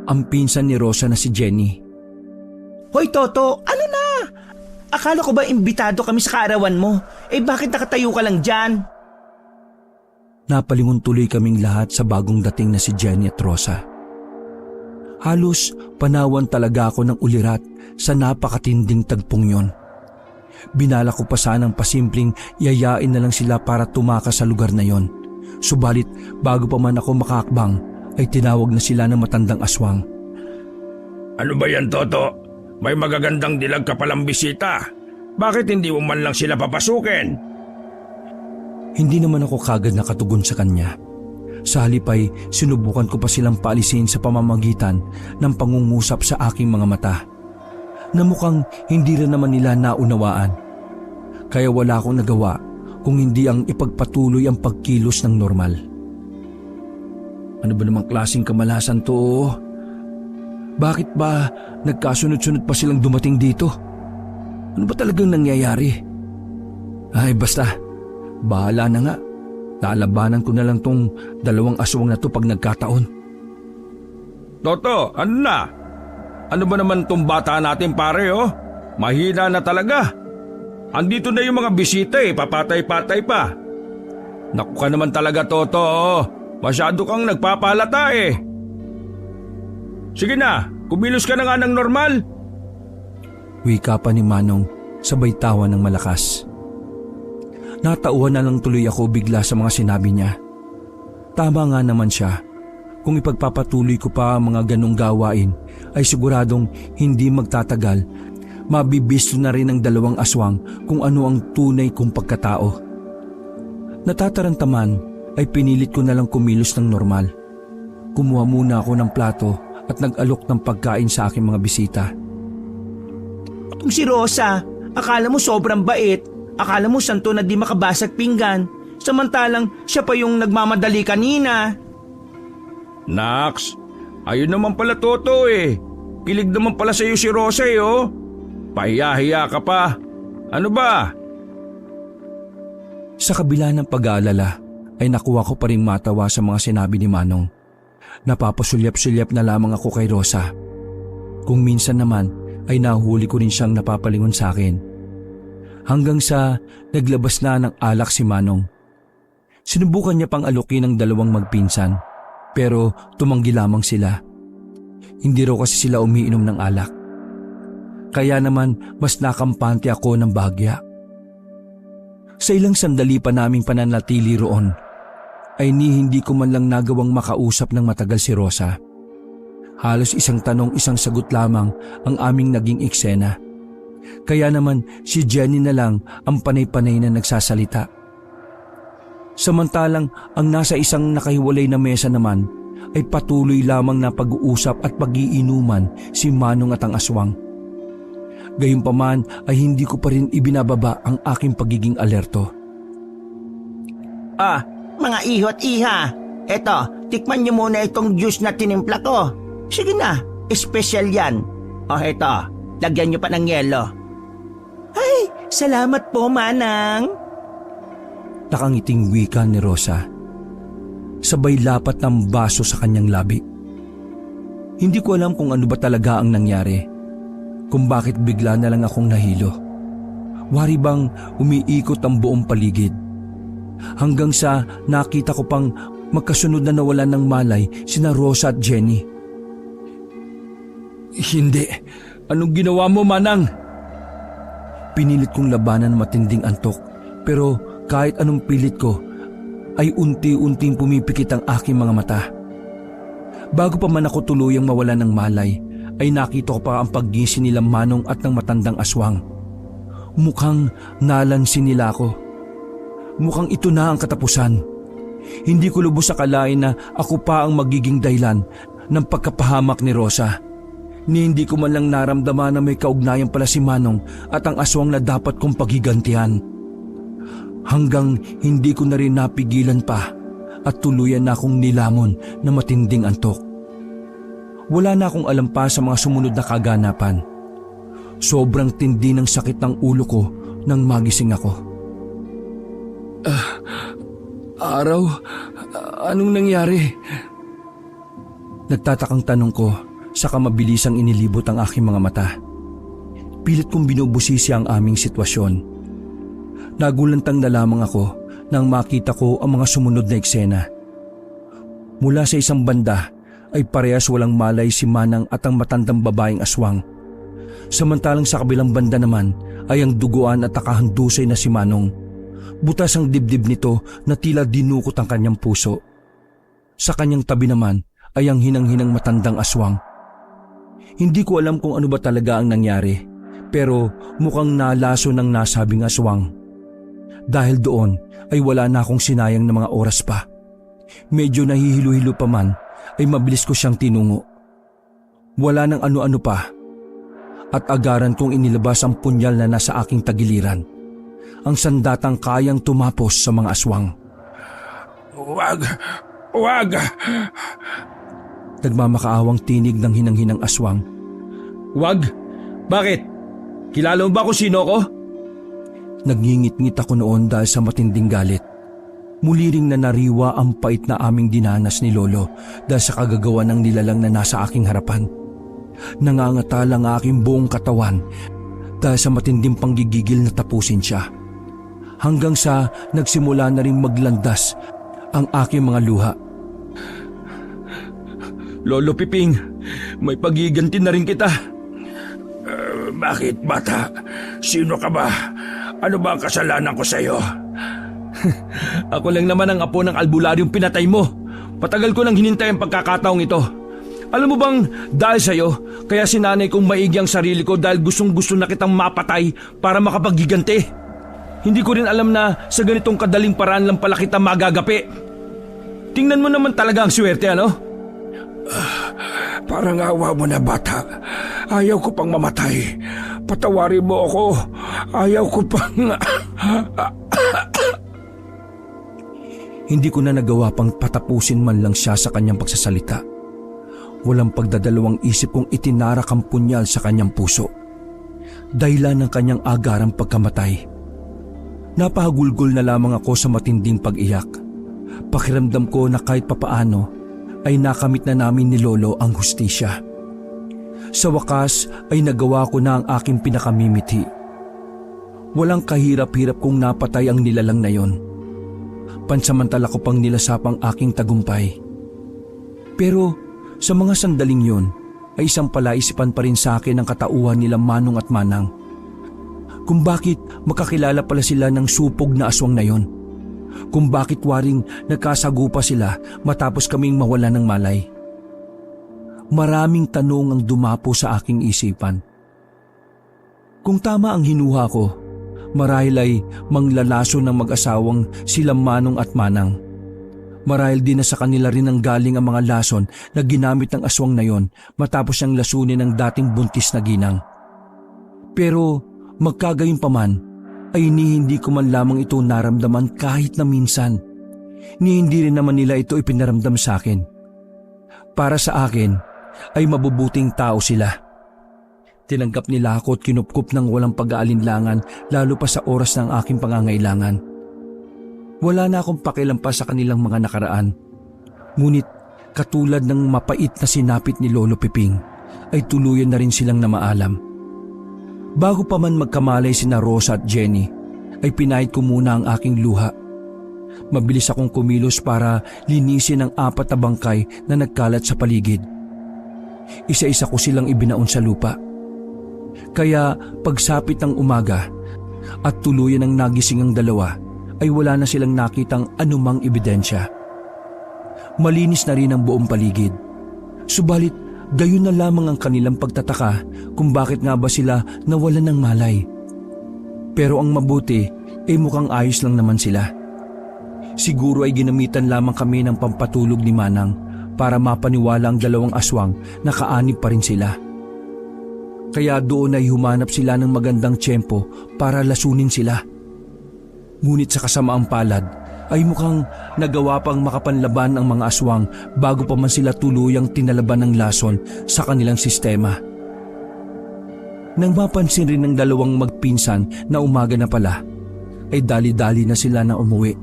ang pinsan ni Rosa na si Jenny. Hoy Toto, ano na? Akala ko ba imbitado kami sa kaarawan mo? Bakit nakatayo ka lang dyan? Napalingon tuloy kaming lahat sa bagong dating na si Jenny at Rosa. Halos panawan talaga ako ng ulirat sa napakatinding tagpong yon. Binala ko pa sanang pasimpleng yayain na lang sila para tumakas sa lugar na yon. Subalit bago pa man ako makakbang ay tinawag na sila ng matandang aswang. Ano ba yan, Toto? May magagandang dilag ka palang bisita. Bakit hindi mo man lang sila papasukin? Hindi naman ako kagad nakatugon sa kanya. Sa halip ay sinubukan ko pa silang paalisin sa pamamagitan ng pangungusap sa aking mga mata, na mukhang hindi rin naman nila naunawaan. Kaya wala akong nagawa kung hindi ang ipagpatuloy ang pagkilos ng normal. Ano ba namang klaseng kamalasan to? Bakit ba nagkasunod-sunod pa silang dumating dito? Ano ba talagang nangyayari? Ay basta, bahala na nga. Lalabanan ko na lang tong 2 aswang na to pag nagkataon. Toto, ano na? Ano ba naman tong bata natin pare oh? Mahina na talaga. Andito na yung mga bisita papatay-patay pa. Naku ka naman talaga Toto oh. Masyado kang nagpapalata Sige na, kumilos ka na nga ng normal. Wika pa ni Manong sabay tawa ng malakas. Natauhan na lang tuloy ako bigla sa mga sinabi niya. Tama nga naman siya. Kung ipagpapatuloy ko pa ang mga ganong gawain ay siguradong hindi magtatagal. Mabibisto na rin ng 2 aswang kung ano ang tunay kong pagkatao. Natatarantaman ay pinilit ko na lang kumilos ng normal. Kumuha muna ako ng plato at nag-alok ng pagkain sa aking mga bisita. Itong si Rosa, akala mo sobrang bait. Akala mo santo na di makabasag pinggan. Samantalang siya pa yung nagmamadali kanina. Nax, ayun naman pala Toto Kilig naman pala sa'yo si Rosa oh. Pahiya-hiya ka pa. Ano ba? Sa kabila ng pag-aalala ay nakuha ko pa rin matawa sa mga sinabi ni Manong. Napapasulyap-sulyap na lamang ako kay Rosa. Kung minsan naman ay nahuli ko rin siyang napapalingon sa akin. Hanggang sa naglabas na ng alak si Manong. Sinubukan niya pang alukin ng 2 magpinsan pero tumanggi lamang sila. Hindi raw kasi sila umiinom ng alak. Kaya naman mas nakampante ako ng bahagya. Sa ilang sandali pa naming pananatili roon ay hindi ko man lang nagawang makausap ng matagal si Rosa. Halos isang tanong isang sagot lamang ang aming naging eksena. Kaya naman si Jenny na lang ang panay-panay na nagsasalita. Samantalang ang nasa isang nakahiwalay na mesa naman ay patuloy lamang na pag-uusap at pag-iinuman si Manong at ang aswang. Gayunpaman ay hindi ko pa rin ibinababa ang aking pagiging alerto. Mga iho't iha. Eto, tikman niyo muna itong juice na tinimpla ko. Sige na, espesyal yan. Eto, lagyan niyo pa ng yelo. Ay, salamat po, Manang. Nakangiting wika ni Rosa. Sabay lapat ng baso sa kanyang labi. Hindi ko alam kung ano ba talaga ang nangyari. Kung bakit bigla na lang akong nahilo. Wari bang umiikot ang buong paligid. Hanggang sa nakita ko pang magkasunod na nawalan ng malay sina Rosa at Jenny. Hindi. Anong ginawa mo, Manang? Pinilit kong labanan ng matinding antok pero kahit anong pilit ko ay unti-unting pumipikit ang aking mga mata. Bago pa man ako tuluyang mawalan ng malay ay nakita ko pa ang paggising nila Manong at ng matandang aswang. Mukhang nalansin nila ako. Mukhang ito na ang katapusan. Hindi ko lubos akalain na ako pa ang magiging dahilan ng pagkapahamak ni Rosa. Hindi ko man lang naramdaman na may kaugnayan pala si Manong at ang aswang na dapat kong paghigantihan. Hanggang hindi ko na rin napigilan pa at tuluyan na akong nilamon na matinding antok. Wala na akong alam pa sa mga sumunod na kaganapan. Sobrang tindi ng sakit ng ulo ko nang magising ako. Araw, anong nangyari? Nagtatakang tanong ko, saka mabilisang inilibot ang aking mga mata. Pilit kong binubusisi ang aming sitwasyon. Nagulantang na lamang ako nang makita ko ang mga sumunod na eksena. Mula sa isang banda ay parehas walang malay si Manang at ang matandang babaeng aswang. Samantalang sa kabilang banda naman ay ang duguan at nakahandusay na si Manong. Butas ang dibdib nito na tila dinukot ang kanyang puso. Sa kanyang tabi naman ay ang hinang-hinang matandang aswang. Hindi ko alam kung ano ba talaga ang nangyari, pero mukhang nalaso ng nasabing aswang. Dahil doon ay wala na akong sinayang na mga oras pa. Medyo nahihilo-hilo pa man ay mabilis ko siyang tinungo. Wala nang ano-ano pa at agaran kong inilabas ang punyal na nasa aking tagiliran. Ang sandatang kayang tumapos sa mga aswang. Wag! Wag! Nagmamakaawang tinig ng hinang-hinang aswang. Wag? Bakit? Kilala mo ba kung sino ko? Nagngingit-ngit ako noon dahil sa matinding galit. Muli ring nanariwa ang pait na aming dinanas ni Lolo dahil sa kagagawa ng nilalang na nasa aking harapan. Nangangatal ang aking buong katawan dahil sa matinding panggigigil na tapusin siya. Hanggang sa nagsimula na rin maglandas ang aking mga luha. Lolo Piping, may pagiganti na rin kita. Bakit, bata? Sino ka ba? Ano ba ang kasalanan ko sa'yo? Ako lang naman ang apo ng albularyong pinatay mo. Patagal ko nang hinintay ang pagkakataong ito. Alam mo bang dahil sa'yo, kaya sinanay kong maigi ang sarili ko dahil gustong-gusto na kitang mapatay para makapaggiganti. Hindi ko rin alam na sa ganitong kadaling paraan lang pala kita magagapi. Tingnan mo naman talaga ang swerte, ano? Parang awa mo na, bata. Ayaw ko pang mamatay. Patawarin mo ako. Ayaw ko pang... Hindi ko na nagawa pang patapusin man lang siya sa kanyang pagsasalita. Walang pagdadalawang isip kong itinarak ang punyal sa kanyang puso. Dahilan ng kanyang agarang pagkamatay. Napahagulgol na lamang ako sa matinding pag-iyak. Pakiramdam ko na kahit papaano ay nakamit na namin ni Lolo ang hustisya. Sa wakas ay nagawa ko na ang aking pinakamimiti. Walang kahirap-hirap kong napatay ang nilalang na yon. Pansamantala ko pang nilasap ang aking tagumpay. Pero sa mga sandaling yon ay isang palaisipan pa rin sa akin ang katauhan nila Manong at Manang. Kung bakit makakilala pala sila ng supog na aswang na yon. Kung bakit waring nagkasagupa sila matapos kaming mawala ng malay. Maraming tanong ang dumapo sa aking isipan. Kung tama ang hinuha ko, marahil ay manglalaso ng mag-asawang sila Manong at Manang. Marahil din na sa kanila rin ang galing ang mga lason na ginamit ng aswang na yon matapos siyang lasunin ng dating buntis na ginang. Pero magkagayon pa man, ay hindi ko man lamang ito naramdaman kahit na minsan. Hindi rin naman nila ito ipinaramdam sa akin. Para sa akin, ay mabubuting tao sila. Tinanggap nila ako at kinupkup ng walang pag-aalinlangan lalo pa sa oras ng aking pangangailangan. Wala na akong pakialam pa sa kanilang mga nakaraan. Ngunit katulad ng mapait na sinapit ni Lolo Piping, ay tuluyan na rin silang namaalam. Bago pa man magkamalay sina Rosa at Jenny, ay pinahid ko muna ang aking luha. Mabilis akong kumilos para linisin ang 4 na bangkay na nagkalat sa paligid. Isa-isa ko silang ibinaon sa lupa. Kaya pagsapit ng umaga at tuluyan ng nagising ang dalawa, ay wala na silang nakitang anumang ebidensya. Malinis na rin ang buong paligid. Subalit, gayon na lamang ang kanilang pagtataka kung bakit nga ba sila nawalan ng malay. Pero ang mabuti ay mukhang ayos lang naman sila. Siguro ay ginamitan lamang kami ng pampatulog ni Manang para mapaniwala ang 2 aswang na kaanib pa rin sila. Kaya doon ay humanap sila ng magandang tiyempo para lasunin sila. Ngunit sa kasamaang palad ay mukhang nagawa pang makapanlaban ang mga aswang bago pa man sila tuluyang tinalaban ng lason sa kanilang sistema. Nang mapansin rin ng 2 magpinsan na umaga na pala, ay dali-dali na sila na umuwi.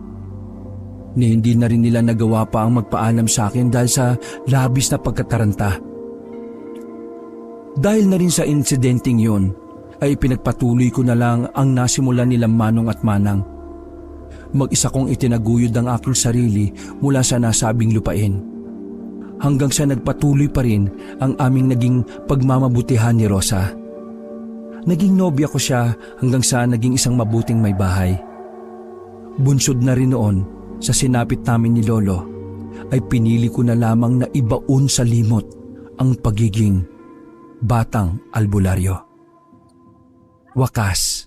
Ni hindi na rin nila nagawa pa ang magpaalam sa akin dahil sa labis na pagkataranta. Dahil na rin sa insidenteng yon, ay pinagpatuloy ko na lang ang nasimulan nila Manong at Manang. Mag-isa kong itinaguyod ang aking sarili mula sa nasabing lupain. Hanggang sa nagpatuloy pa rin ang aming naging pagmamabutihan ni Rosa. Naging nobya ko siya hanggang sa naging isang mabuting may bahay. Bunsod na rin noon sa sinapit namin ni Lolo, ay pinili ko na lamang na ibaon sa limot ang pagiging batang albularyo. Wakas.